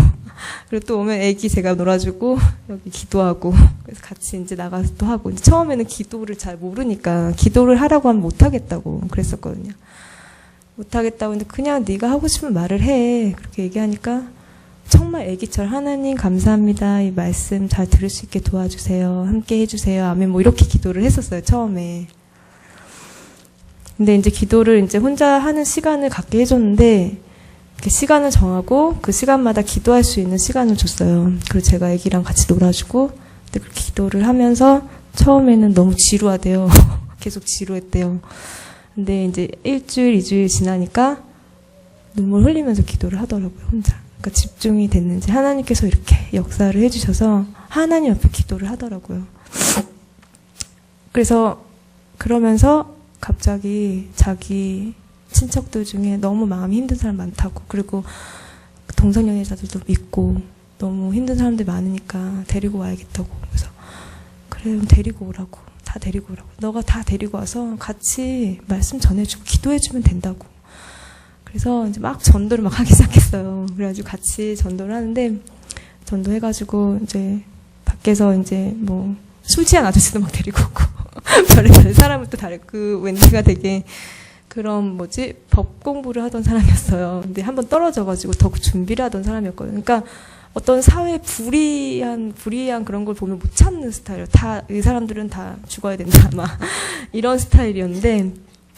그리고 또 오면 아기 제가 놀아주고 여기 기도하고, 그래서 같이 이제 나가서 또 하고. 이제 처음에는 기도를 잘 모르니까 기도를 하라고 하면 못 하겠다고 그랬었거든요. 못 하겠다고. 근데 그냥 네가 하고 싶은 말을 해 그렇게 얘기하니까 정말 애기처럼 하나님 감사합니다. 이 말씀 잘 들을 수 있게 도와주세요. 함께 해주세요. 아멘. 뭐 이렇게 기도를 했었어요, 처음에. 근데 이제 기도를 이제 혼자 하는 시간을 갖게 해줬는데, 이렇게 시간을 정하고 그 시간마다 기도할 수 있는 시간을 줬어요. 그리고 제가 애기랑 같이 놀아주고, 근데 그렇게 기도를 하면서 처음에는 너무 지루하대요. 계속 지루했대요. 근데 이제 일주일, 2주일 지나니까 눈물 흘리면서 기도를 하더라고요, 혼자. 그러니까 집중이 됐는지 하나님께서 이렇게 역사를 해주셔서 하나님 앞에 기도를 하더라고요. 그래서 그러면서 갑자기 자기 친척들 중에 너무 마음이 힘든 사람 많다고, 그리고 동성연애자들도 믿고 너무 힘든 사람들 많으니까 데리고 와야겠다고. 그래서 그래, 그럼 데리고 오라고. 다 데리고 오라고. 너가 다 데리고 와서 같이 말씀 전해주고 기도해주면 된다고. 그래서 이제 막 전도를 막 하기 시작했어요. 그래가지고 같이 전도를 하는데, 전도해가지고 이제 밖에서 이제 뭐 술 취한 아저씨도 막 데리고 오고 별의별 사람을 또 다르고, 그 웬디가 되게 그런 법 공부를 하던 사람이었어요. 근데 한번 떨어져가지고 더 준비를 하던 사람이었거든요. 그러니까 어떤 사회 불이한 그런 걸 보면 못 참는 스타일이에요. 이 사람들은 다 죽어야 된다, 막 이런 스타일이었는데,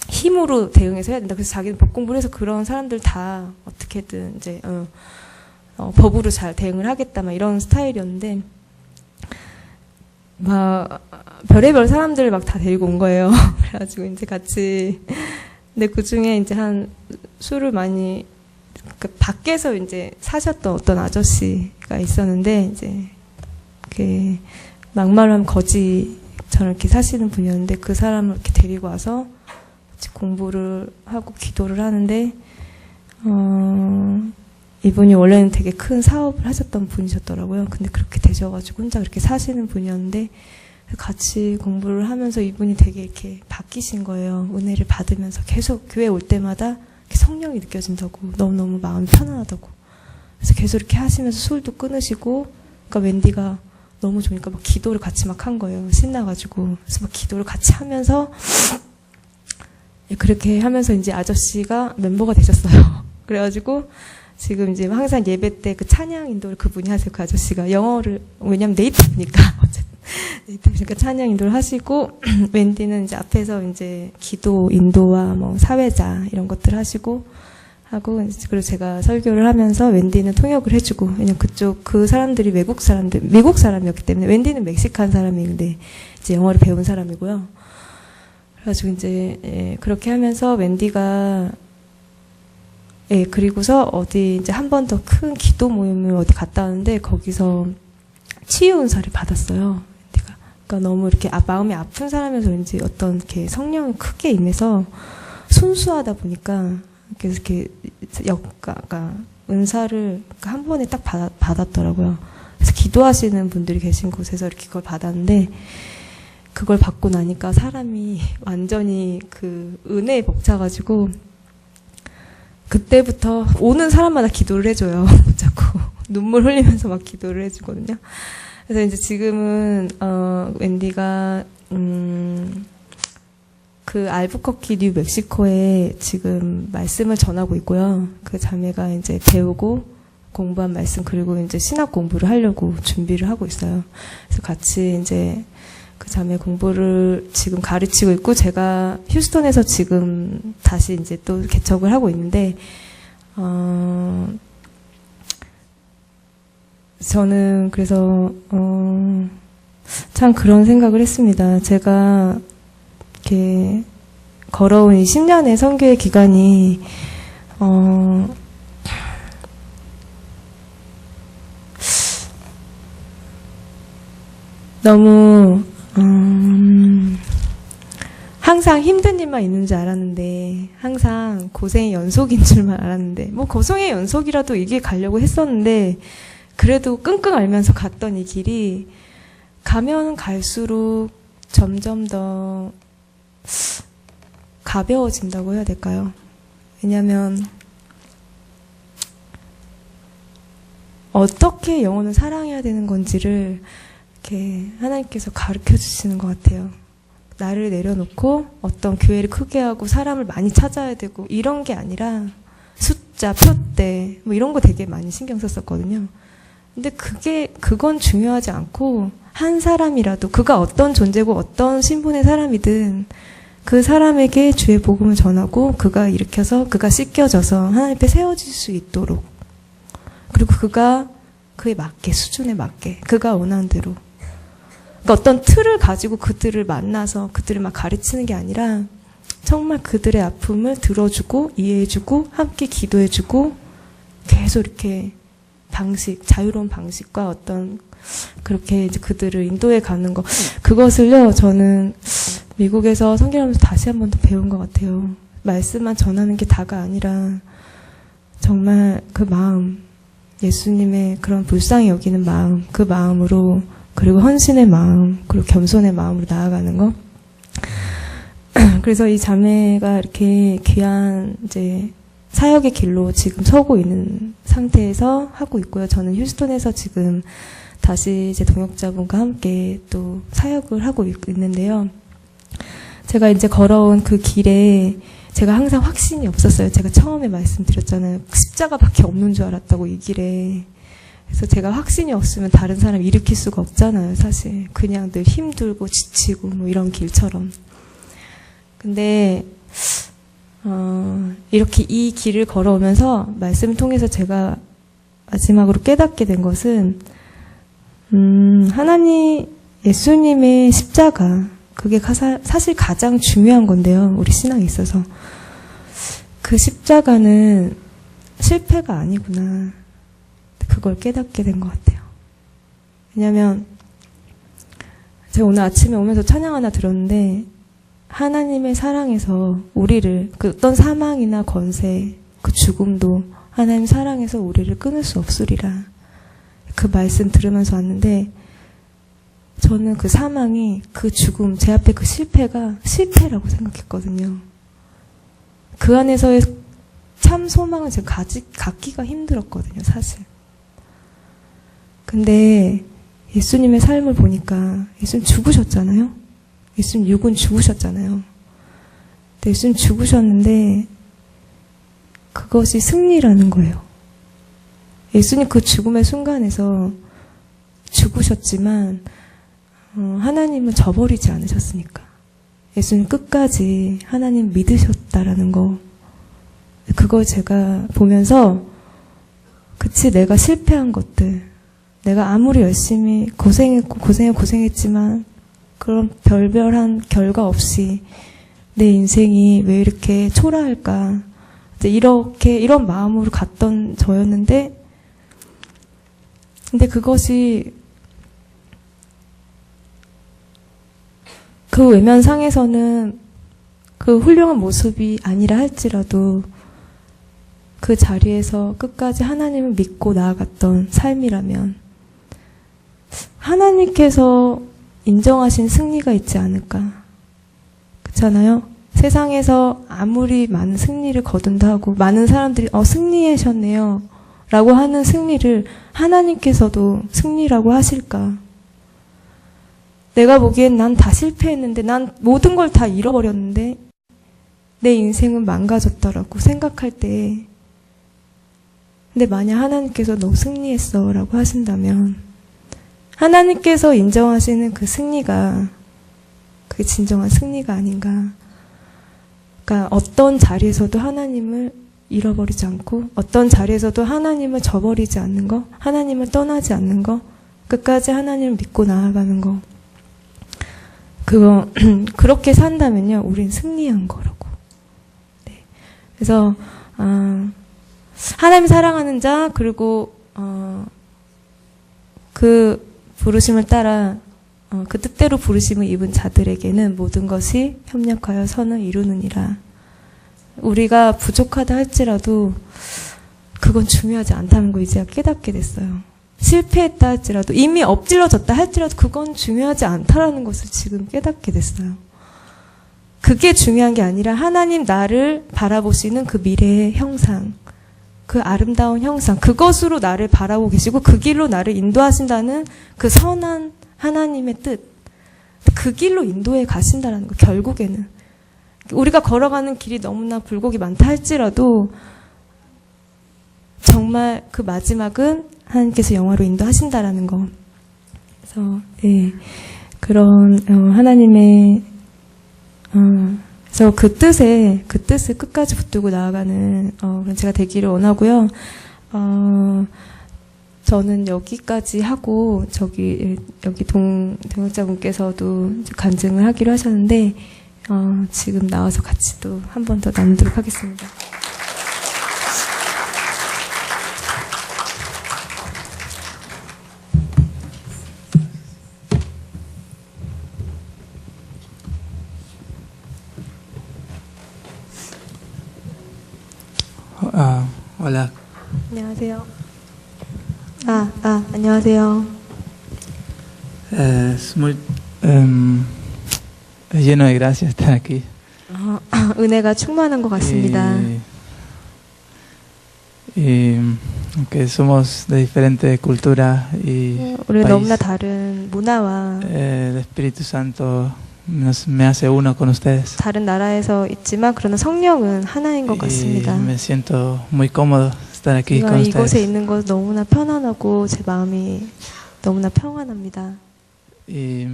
힘으로 대응해서 해야 된다. 그래서 자기는 법 공부를 해서 그런 사람들 다 어떻게든 이제 법으로 잘 대응을 하겠다, 막 이런 스타일이었는데, 막 별의별 사람들을 막 다 데리고 온 거예요. 그래가지고 이제 같이, 근데 그 중에 이제 술을 많이, 그 밖에서 이제 사셨던 어떤 아저씨가 있었는데, 이제 그 막말로 하면 거지처럼 이렇게 사시는 분이었는데, 그 사람을 이렇게 데리고 와서 공부를 하고 기도를 하는데, 이분이 원래는 되게 큰 사업을 하셨던 분이셨더라고요. 근데 그렇게 되셔가지고 혼자 그렇게 사시는 분이었는데, 같이 공부를 하면서 이분이 되게 이렇게 바뀌신 거예요. 은혜를 받으면서 계속 교회 올 때마다 성령이 느껴진다고, 너무너무 마음이 편안하다고. 그래서 계속 이렇게 하시면서 술도 끊으시고, 그러니까 웬디가 너무 좋으니까 막 기도를 같이 막 한 거예요. 신나가지고. 그래서 막 기도를 같이 하면서, 그렇게 하면서 이제 아저씨가 멤버가 되셨어요. 그래가지고 지금 이제 항상 예배 때 그 찬양 인도를 그분이 하세요. 그 아저씨가 영어를, 왜냐면 네이티브니까. 네이티브니까 찬양 인도를 하시고, 웬디는 이제 앞에서 이제 기도 인도와 뭐 사회자 이런 것들 하시고, 그리고 제가 설교를 하면서 웬디는 통역을 해주고, 왜냐면 그 사람들이 미국 사람이었기 때문에, 웬디는 멕시칸 사람인데 이제 영어를 배운 사람이고요. 그래가지고 이제 그렇게 하면서 웬디가 그리고서 어디 이제 한 번 더 큰 기도 모임을 어디 갔다 왔는데, 거기서 치유 은사를 받았어요. 웬디가. 그러니까 너무 이렇게 마음이 아픈 사람에서 왠지 어떤 이렇게 성령이 크게 임해서 순수하다 보니까 그래서 이렇게 그러니까 은사를 한 번에 딱 받았더라고요. 그래서 기도하시는 분들이 계신 곳에서 이렇게 그걸 받았는데, 그걸 받고 나니까 사람이 완전히 그 은혜에 벅차가지고, 그때부터 오는 사람마다 기도를 해줘요. 자꾸 눈물 흘리면서 막 기도를 해주거든요. 그래서 이제 지금은 웬디가 그 알부커키 뉴멕시코에 지금 말씀을 전하고 있고요. 그 자매가 이제 배우고 공부한 말씀, 그리고 이제 신학 공부를 하려고 준비를 하고 있어요. 그래서 같이 이제 그 자매 공부를 지금 가르치고 있고, 제가 휴스턴에서 지금 다시 이제 또 개척을 하고 있는데, 저는 그래서, 참 그런 생각을 했습니다. 제가 이렇게 걸어온 이 10년의 선교의 기간이, 너무 항상 힘든 일만 있는 줄 알았는데, 항상 고생의 연속인 줄만 알았는데, 뭐 고생의 연속이라도 이게 가려고 했었는데, 그래도 끙끙 앓면서 갔던 이 길이 가면 갈수록 점점 더 가벼워진다고 해야 될까요? 왜냐면 어떻게 영혼을 사랑해야 되는 건지를 이렇게 하나님께서 가르쳐 주시는 것 같아요. 나를 내려놓고 어떤 교회를 크게 하고 사람을 많이 찾아야 되고 이런 게 아니라 숫자, 표대 뭐 이런 거 되게 많이 신경 썼었거든요. 근데 그건 중요하지 않고, 한 사람이라도 그가 어떤 존재고 어떤 신분의 사람이든 그 사람에게 주의 복음을 전하고, 그가 일으켜서 그가 씻겨져서 하나님 앞에 세워질 수 있도록, 그리고 그가 그에 맞게, 수준에 맞게, 그가 원하는 대로, 그러니까 어떤 틀을 가지고 그들을 만나서 그들을 막 가르치는 게 아니라 정말 그들의 아픔을 들어주고 이해해주고 함께 기도해주고 계속 이렇게 자유로운 방식과 어떤 그렇게 이제 그들을 인도해 가는 거, 그것을요 저는 미국에서 선교하면서 다시 한 번 더 배운 것 같아요. 말씀만 전하는 게 다가 아니라 정말 그 마음, 예수님의 그런 불쌍히 여기는 마음, 그 마음으로, 그리고 헌신의 마음, 그리고 겸손의 마음으로 나아가는 거. 그래서 이 자매가 이렇게 귀한 이제 사역의 길로 지금 서고 있는 상태에서 하고 있고요. 저는 휴스턴에서 지금 다시 이제 동역자분과 함께 또 사역을 하고 있는데요. 제가 이제 걸어온 그 길에 제가 항상 확신이 없었어요. 제가 처음에 말씀드렸잖아요. 십자가밖에 없는 줄 알았다고, 이 길에. 그래서 제가 확신이 없으면 다른 사람 일으킬 수가 없잖아요, 사실. 그냥 늘 힘들고 지치고 뭐 이런 길처럼. 근데 이렇게 이 길을 걸어오면서 말씀을 통해서 제가 마지막으로 깨닫게 된 것은 하나님, 예수님의 십자가, 그게 사실 가장 중요한 건데요. 우리 신앙에 있어서. 그 십자가는 실패가 아니구나. 그걸 깨닫게 된 것 같아요. 왜냐면 제가 오늘 아침에 오면서 찬양 하나 들었는데, 하나님의 사랑에서 우리를, 그 어떤 사망이나 권세, 그 죽음도 하나님 사랑에서 우리를 끊을 수 없으리라. 그 말씀 들으면서 왔는데, 저는 그 사망이, 그 죽음, 제 앞에 그 실패가 실패라고 생각했거든요. 그 안에서의 참 소망을 제가 갖기가 힘들었거든요, 사실. 근데 예수님의 삶을 보니까, 예수님 죽으셨잖아요? 예수님 육은 죽으셨잖아요. 근데 예수님 죽으셨는데, 그것이 승리라는 거예요. 예수님 그 죽음의 순간에서 죽으셨지만, 하나님은 저버리지 않으셨으니까. 예수님 끝까지 하나님 믿으셨다라는 거. 그걸 제가 보면서, 그치, 내가 실패한 것들, 내가 아무리 열심히 고생했지만, 그런 별별한 결과 없이 내 인생이 왜 이렇게 초라할까. 이제 이런 마음으로 갔던 저였는데, 근데 그것이 그 외면상에서는 그 훌륭한 모습이 아니라 할지라도 그 자리에서 끝까지 하나님을 믿고 나아갔던 삶이라면 하나님께서 인정하신 승리가 있지 않을까. 그렇잖아요? 세상에서 아무리 많은 승리를 거둔다 하고 많은 사람들이 승리하셨네요 라고 하는 승리를 하나님께서도 승리라고 하실까. 내가 보기엔 난 다 실패했는데, 난 모든 걸 다 잃어버렸는데 내 인생은 망가졌다라고 생각할 때, 근데 만약 하나님께서 너 승리했어 라고 하신다면 하나님께서 인정하시는 그 승리가 그게 진정한 승리가 아닌가. 그러니까 어떤 자리에서도 하나님을 잃어버리지 않고, 어떤 자리에서도 하나님을 저버리지 않는 거, 하나님을 떠나지 않는 거, 끝까지 하나님을 믿고 나아가는 거. 그거 그렇게 산다면요, 우린 승리한 거라고. 네. 그래서 하나님 사랑하는 자, 그리고 그 부르심을 따라 그 뜻대로 부르심을 입은 자들에게는 모든 것이 협력하여 선을 이루느니라. 우리가 부족하다 할지라도 그건 중요하지 않다는 거 이제야 깨닫게 됐어요. 실패했다 할지라도, 이미 엎질러졌다 할지라도 그건 중요하지 않다라는 것을 지금 깨닫게 됐어요. 그게 중요한 게 아니라 하나님 나를 바라보시는 그 미래의 형상, 그 아름다운 형상, 그것으로 나를 바라보고 계시고 그 길로 나를 인도하신다는 그 선한 하나님의 뜻, 그 길로 인도해 가신다는 거. 결국에는 우리가 걸어가는 길이 너무나 굴곡이 많다 할지라도 정말 그 마지막은 하나님께서 영화로 인도하신다라는 거. 그래서 그런 하나님의 그래서 그 뜻을 끝까지 붙들고 나아가는 제가 되기를 원하고요. 저는 여기까지 하고 여기 동역자분께서도 이제 간증을 하기로 하셨는데 지금 나와서 같이 또 한 번 더 나누도록 하겠습니다. Hola. 안녕하세요. 안녕하세요. Es muy lleno de gracia estar aquí. 은혜가 충만한 것 같습니다. Y aunque somos de diferente cultura y 우리 país, 너무나 다른 문화와 el Espíritu Santo me hace uno con ustedes. 다른 나라에서 있지만 그러나 성령은 하나인 것 Y 같습니다. me siento muy cómodo estar aquí 제가 con 이곳에 ustedes. 있는 것 너무나 편안하고 제 마음이 너무나 평안합니다. Y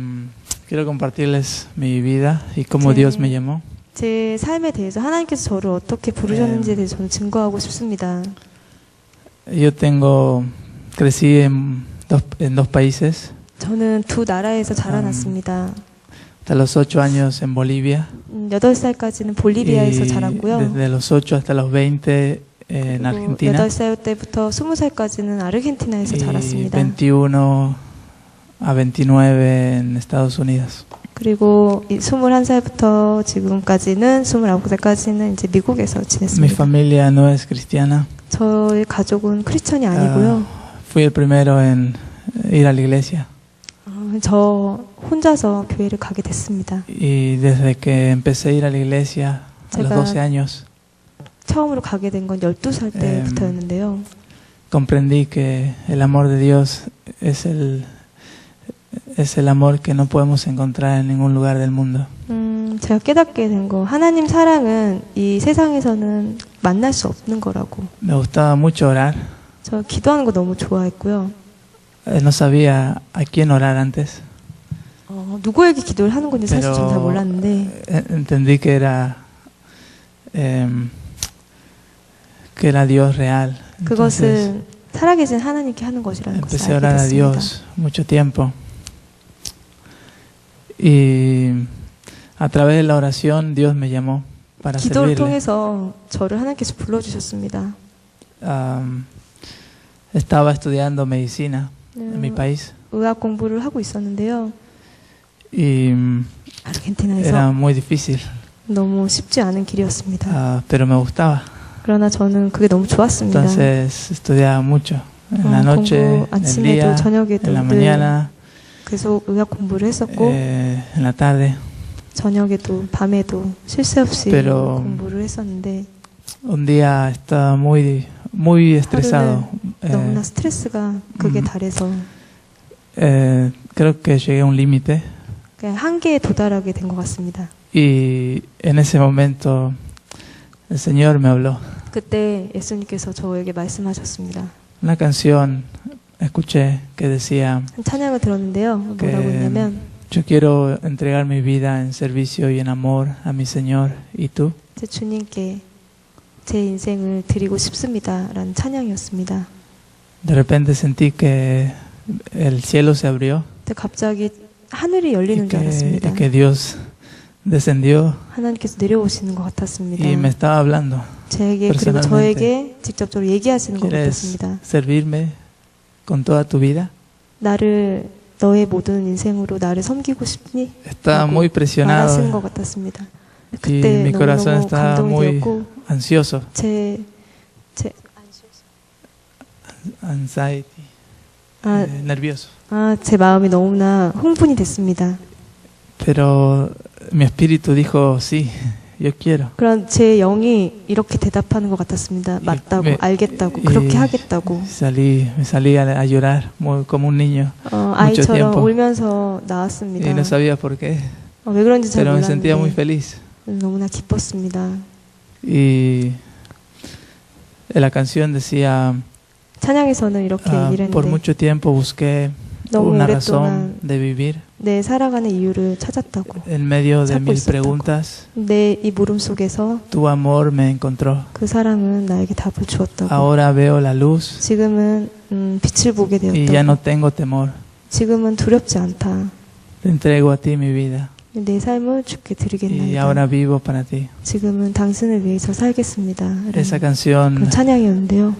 quiero compartirles mi vida y cómo Sí. Dios me llamó. 제 삶에 대해서 하나님께서 저를 어떻게 부르셨는지에 대해서 저는 증거하고 싶습니다. Yo crecí en dos países. 저는 두 나라에서 자라났습니다. Hasta los 8 años en Bolivia. 8살까지는 볼리비아에서 Y 자랐고요. desde los 8 hasta los 20 en Argentina. 8살 때부터 20살까지는 아르헨티나에서 Y 자랐습니다. 21 a 29 en Estados Unidos. 그리고 21살부터 지금까지는 29살까지는 이제 미국에서 Mi 지냈습니다. familia no es cristiana. 저의 가족은 크리스천이 아니고요. Fui el primero en ir a la iglesia. 저 혼자서 교회를 가게 됐습니다. Y desde que empecé a ir a la iglesia a los 제가 12 años, 처음으로 가게 된 건 12살 때부터였는데요. comprendí que el amor de Dios es el amor que no podemos encontrar en ningún lugar del mundo. 제가 깨닫게 된 거, 하나님 사랑은 이 세상에서는 만날 수 없는 거라고. Me gustaba mucho orar. 저 기도하는 거 너무 좋아했고요. No sabía a quién orar antes, 누구에게 기도를 하는 건지 사실 좀 잘 pero 몰랐는데 entendí que era Dios real. Entonces 그것은 살아계신 하나님께 하는 것이라는 것을 empecé a 알게 orar a 됐습니다. Dios mucho tiempo. Y a través de la oración Dios me llamó para 기도를 servirle. 통해서 저를 하나님께서 불러주셨습니다. Estaba estudiando medicina en mi país 의학 공부를 하고 있었는데요. y 아르헨티나에서 era muy difícil, 너무 쉽지 않은 길이었습니다. pero me gustaba. 그러나 저는 그게 너무 좋았습니다. Entonces estudiaba mucho en la noche, 공부 en el 아침에도 día, 저녁에도 en la 늘 mañana, 계속 의학 공부를 했었고 en la tarde. 저녁에도 밤에도 쉴 새 없이 Pero 공부를 했었는데 un día estaba muy estresado. 너무나 스트레스가 극에 달해서 Creo que llegué a un límite 그냥 한계에 도달하게 된 것 같습니다. y en ese momento el Señor me habló. 그때 예수님께서 저에게 말씀하셨습니다. Una canción escuché que decía 한 찬양을 들었는데요. 뭐라고 que 했냐면 yo quiero entregar mi vida en servicio y en amor a mi Señor y tú. 제 주님께 제 인생을 드리고 싶습니다라는 찬양이었습니다. De repente sentí que el cielo se abrió 근데 갑자기 하늘이 열리는 줄 알았습니다. y que Dios descendió 하나님께서 내려오시는 것 같았습니다. y me estaba hablando. 제게 그리고 personalmente. 저에게 직접적으로 얘기하시는 것 ¿Quieres 같았습니다. servirme con toda tu vida? 나를 너의 모든 인생으로 나를 섬기고 싶니? Estaba muy 말하시는 presionado 것 같았습니다. y 그때 mi corazón 너무너무 estaba 감동이 muy 되었고 ansioso. 제 Anxiety, nervioso. 제 마음이 너무나 흥분이 됐습니다. Pero mi espíritu dijo, sí, yo quiero. 그런 제 영이 이렇게 대답하는 것 같았습니다. 맞다고, 알겠다고, 그렇게 하겠다고. Me salí a llorar como un niño. 아이처럼 tiempo. 울면서 나왔습니다. Y no sabía por qué, 왜 그런지 잘 pero me sentía muy 몰랐는데 feliz. 너무나 기뻤습니다. Y la canción decía, 찬양에서는 이렇게 얘기를 por 했는데 mucho tiempo busqué 너무 una 오랫동안 razón de vivir 내 살아가는 이유를 찾았다고. En medio de 찾고 mil 있었다고. preguntas, 내 이 물음 속에서 tu amor me encontró. 그 사랑은 나에게 답을 주었다고. Ahora veo la luz 지금은 빛을 보게 y ya no 되었다고. tengo temor. 지금은 두렵지 않다. Te entrego a ti mi vida 내 삶을 주께 y 드리겠나이다. ahora vivo para ti. 지금은 당신을 위해서 살겠습니다. Esa 그런 canción 찬양이었는데요.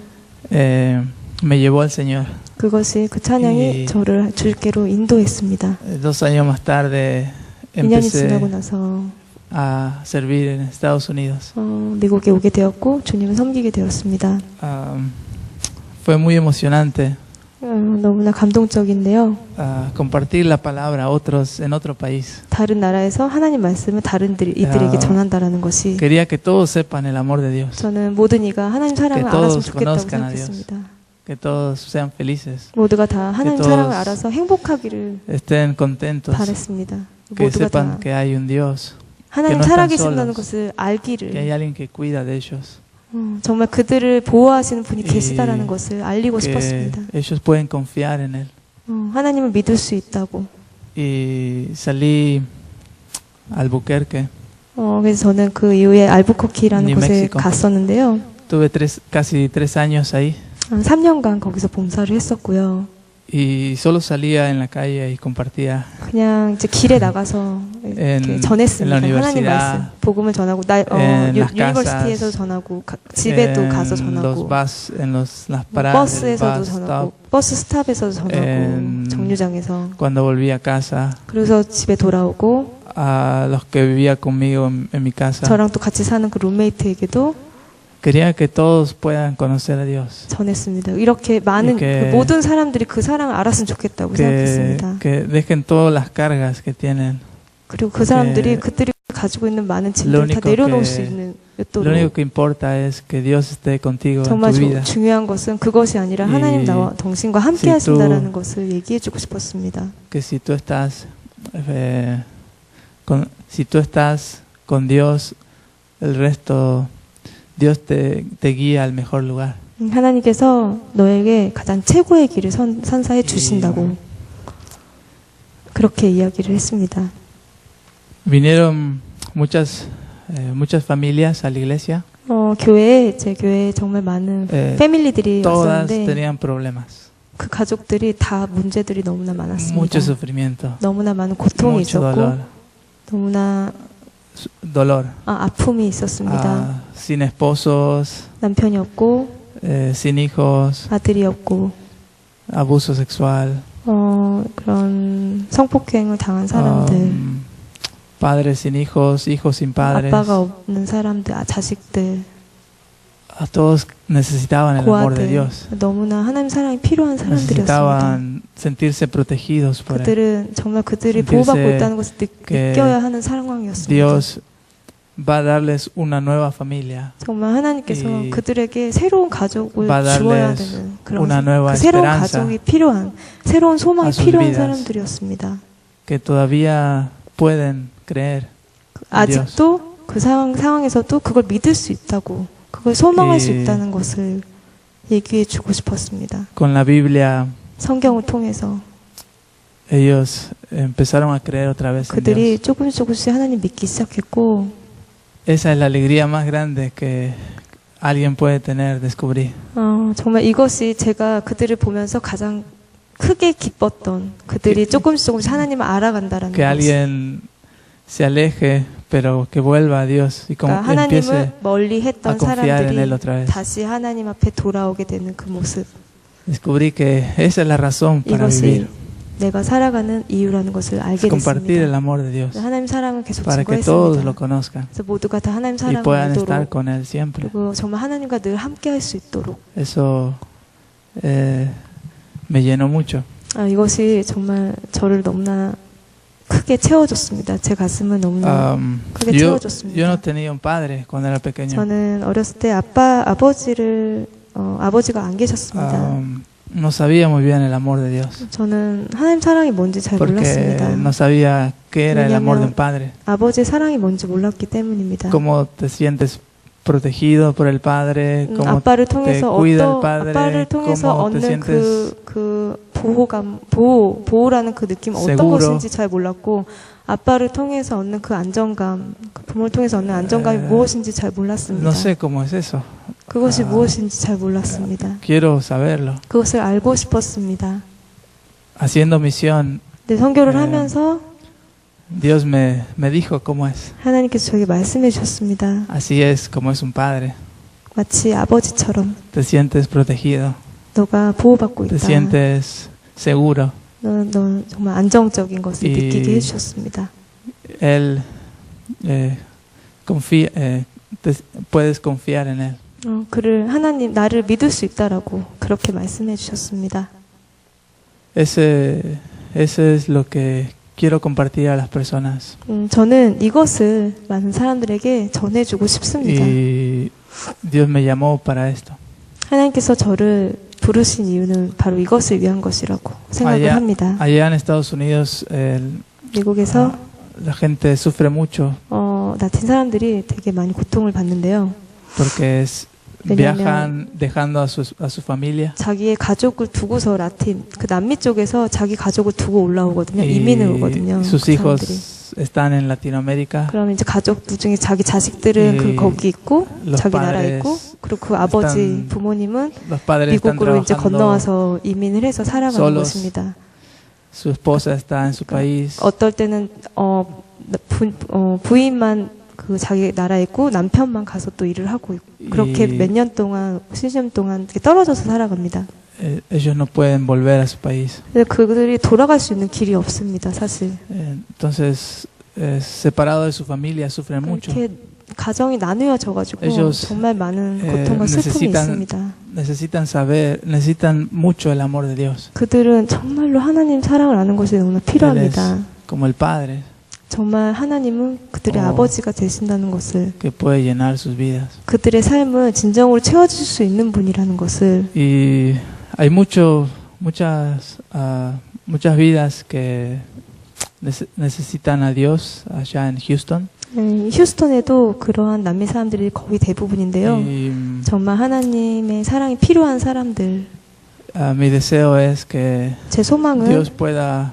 me llevó al Señor. 그것이 그 찬양이 이- 저를 주께로 인도했습니다. 2 años más tarde 2년이 지나고 empecé 나서 a servir en Estados Unidos. 미국에 오게 되었고 주님을 섬기게 되었습니다. Fue muy emocionante 너무나 감동적인데요. compartir la palabra a otros en otro país. 다른 나라에서 하나님 말씀을 다른 이들에게 아. 전한다라는 것이 Quería que todos sepan el amor de Dios, 저는 모든 이가 하나님 사랑을 que 알았으면 todos 좋겠다고 conozcan a 생각했습니다. que todos sean felices, 모두가 다 하나님 todos 사랑을 알아서 행복하기를 estén contentos, 바랬습니다. que 모두가 다 sepan que hay un Dios, 하나님 que no 살아계신다는 están 것을 que hay 알기를 alguien que cuida de ellos, 정말 그들을 보호하시는 분이 이- 계시다라는 것을 알리고 que 싶었습니다. ellos pueden confiar en Él. 하나님을 믿을 수 있다고. Y salí a Albuquerque, 그래서 저는 그 이후에 알부커키라는 New 곳에 Mexico. 갔었는데요. tuve casi 3 años ahí. 한 3년간 거기서 봉사를 했었고요. Y solo salía en la calle y compartía 그냥 이제 길에 나가서 이렇게 en 전했습니다. la 하나님 말씀, universidad, 복음을 전하고 en las 유니버시티에서 casas, 전하고 집에도 가서 전하고 las paradas, del 버스에서도 bus 전하고 stop. 버스 스탑에서도 전하고 정류장에서 Cuando volví a casa, 그래서 집에 돌아오고 a los que vivía conmigo en mi casa, 저랑 또 같이 사는 그 룸메이트에게도 quería que todos puedan conocer a Dios, 전했습니다. 이렇게 많은 이렇게 그 모든 사람들이 그 사랑을 알았으면 좋겠다고 생각했습니다. que dejen todas las cargas que tienen. 그리고 그 사람들이 이렇게 그들이 가지고 있는 많은 lo 짐들을 다 único 내려놓을 que- 수 있는 Lo único 요토로 que importa es que Dios esté contigo en 정말 tu vida. 중요한 것은 그것이 아니라 이- 하나님 나와 당신과 함께 si 하신다라는 것을 얘기해주고 싶었습니다. Que si tú estás si tú estás con Dios, el resto Dios te guía al mejor lugar. 하나님께서 너에게 가장 최고의 길을 선사해 주신다고 그렇게 이야기를 했습니다. Vinieron muchas familias a la iglesia. 제 교회에 정말 많은 Eh, 패밀리들이 todas 왔었는데 tenían problemas, 그 가족들이 다 문제들이 너무나 많았습니다. mucho sufrimiento, 너무나 많은 고통이 mucho 있었고 dolor, 너무나 아픔이 있었습니다. sin esposos, 남편이 없고 sin hijos, 아들이 없고 abuso sexual, 그런 성폭행을 당한 사람들, padres sin hijos, hijos sin padres. 아빠가 없는 사람들, 자식들, A todos necesitaban el amor de 고아들, Dios. 너무나 하나님 사랑이 필요한 사람들이었습니다. Necesitaban sentirse protegidos por Él. 그들은 정말 그들이 sentirse 보호받고 있다는 것을 que 느껴야 하는 상황이었습니다. Dios va a darles una nueva familia, 정말 하나님께서 y 그들에게 새로운 가족을 va a 주어야 darles 되는 그런 una nueva 그 새로운 esperanza 가족이 필요한 새로운 소망이 a sus 필요한 vidas. 사람들이었습니다. que todavía pueden creer. 아직도 그 상황에서도 그걸 믿을 수 있다고, 그걸 소망할 수 이- 있다는 것을 얘기해 주고 싶었습니다. Con la Biblia 성경을 통해서 ellos empezaron a creer otra vez en 그들이 Dios. 조금씩 하나님 믿기 시작했고, Esa es la alegría más grande que alguien puede tener, descubrir. 정말 이것이 제가 그들을 보면서 가장 크게 기뻤던, 그들이 조금씩 하나님을 알아간다라는 Que 것. alguien se aleje, pero que vuelva a Dios y como 그러니까 empiece 하나님을 멀리 a 했던 confiar en Él 사람들이 otra vez. 다시 하나님 앞에 돌아오게 되는 그 모습. Descubrí que esa es la razón para 이것이 vivir. 내가 살아가는 이유라는 것을 알게 Compartir el 됐습니다. amor de Dios 하나님 사랑을 계속 para que todos lo 증거했습니다. conozcan 그래서 모두가 다 하나님 y 사랑을 puedan estar 알도록, con Él siempre. 그리고 정말 하나님과 늘 함께 할 수 있도록. Eso me llenó mucho. 이것이 정말 저를 너무나 크게 채워줬습니다. 제 가슴을 너무나 크게 Yo no 채워줬습니다. tenía un padre cuando era pequeño. 저는 어렸을 때 아버지가 안 계셨습니다. No sabía muy bien el amor de Dios 저는 하나님 사랑이 뭔지 잘 porque 몰랐습니다. no sabía qué era el amor de un padre. 아버지의 사랑이 뭔지 몰랐기 때문입니다. Cómo te sientes protegido por el padre, cómo 아빠를 te 통해서 cuida el padre, 아빠를 통해서 cómo te 얻는 sientes 그 보호라는 그 느낌 어떤 Seguro. 것인지 잘 몰랐고, 아빠를 통해서 얻는 그 안정감, 그 부모를 통해서 얻는 안정감이 무엇인지 잘 몰랐습니다. No sé cómo es eso. 그것이 무엇인지 잘 몰랐습니다. Quiero saberlo. 그것을 알고 싶었습니다. Haciendo misión, 네, 선교를 하면서 Dios me dijo cómo es. 하나님께서 저에게 말씀해 주셨습니다. Así es como es un padre. 마치 아버지처럼 Te sientes protegido, 너가 보호받고 te 있다. sientes seguro. 너 정말 안정적인 것을 이- 느끼게 해주셨습니다. Él puedes confiar en él. 그를 하나님 나를 믿을 수 있다라고 그렇게 말씀해 주셨습니다. Ese es lo que quiero compartir a las personas. 저는 이것을 많은 사람들에게 전해주고 싶습니다. Y Dios me llamó para esto. 하나님께서 저를 부르신 이유는 바로 이것을 위한 것이라고 생각을 합니다. Allá en Estados Unidos 미국에서 la gente sufre mucho 라틴 사람들이 되게 많이 고통을 받는데요. porque 왜냐하면 viajan dejando a su familia. 자기의 가족을 두고서 그 남미 쪽에서 자기 가족을 두고 올라오거든요. y 이민을 오거든요. sus 그 hijos 사람들이. están en Latinoamérica. 그러면 이제 가족들 중에 자기 자식들은 거기 있고 los 자기 나라에 있고 그리고 그 아버지 están- 부모님은 Los padres están 미국으로 이제 trabajando. 건너와서 이민을 해서 살아가는 solos. 것입니다. Su esposa está en su país. 어떨 때는 부인만 그 자기 나라에 있고 남편만 가서 또 일을 하고 있고 그렇게 이- 몇 년 동안 수년 동안 이렇게 떨어져서 살아갑니다. Ellos no pueden volver a su país. 근데 그들이 돌아갈 수 있는 길이 없습니다, 사실. Entonces, separado de su familia, sufren mucho. 이렇게 가정이 나누어져가지고 Ellos, 정말 많은 고통과 슬픔이 있습니다. necesitan mucho el amor de Dios. 그들은 정말로 하나님 사랑을 아는 것이 너무나 Él es 필요합니다. como el Padre 정말 하나님은 그들의 아버지가 되신다는 것을, que puede llenar sus vidas. 그들의 삶을 진정으로 채워줄 수 있는 분이라는 것을. Y hay muchas vidas que necesitan a Dios allá en Houston. 휴스턴에도 그러한 남미 사람들이 거의 대부분인데요. Y 정말 하나님의 사랑이 필요한 사람들. mi deseo es que 제 소망은 Dios pueda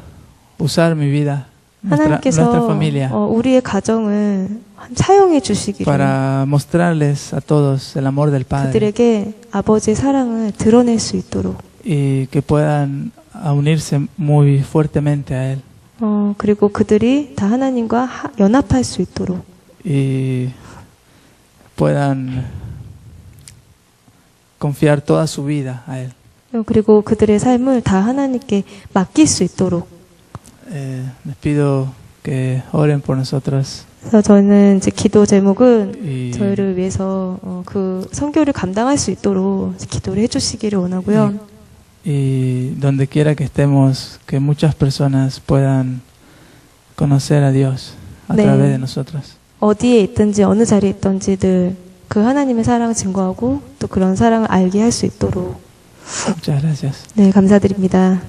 usar mi vida, nuestra 하나님께서 familia, 우리의 가정을 사용해 주시기를, para mostrarles a todos el amor del Padre 그들에게 아버지의 사랑을 드러낼 수 있도록, y que puedan unirse muy fuertemente a Él 그리고 그들이 다 하나님과 연합할 수 있도록, y puedan confiar toda su vida a Él. 그리고 그들의 삶을 다 하나님께 맡길 수 있도록. Les pido que oren por nosotros 그래서 저는 이제 기도 제목은 y, 저희를 위해서 그 선교를 감당할 수 있도록 기도를 해주시기를 원하고요. y donde quiera que estemos, que muchas personas puedan conocer a Dios a 네. través de nosotros. 어디에 있든지 어느 자리에 있든지들 그 하나님의 사랑을 증거하고 또 그런 사랑을 알게 할 수 있도록. Muchas gracias. 네, 감사드립니다.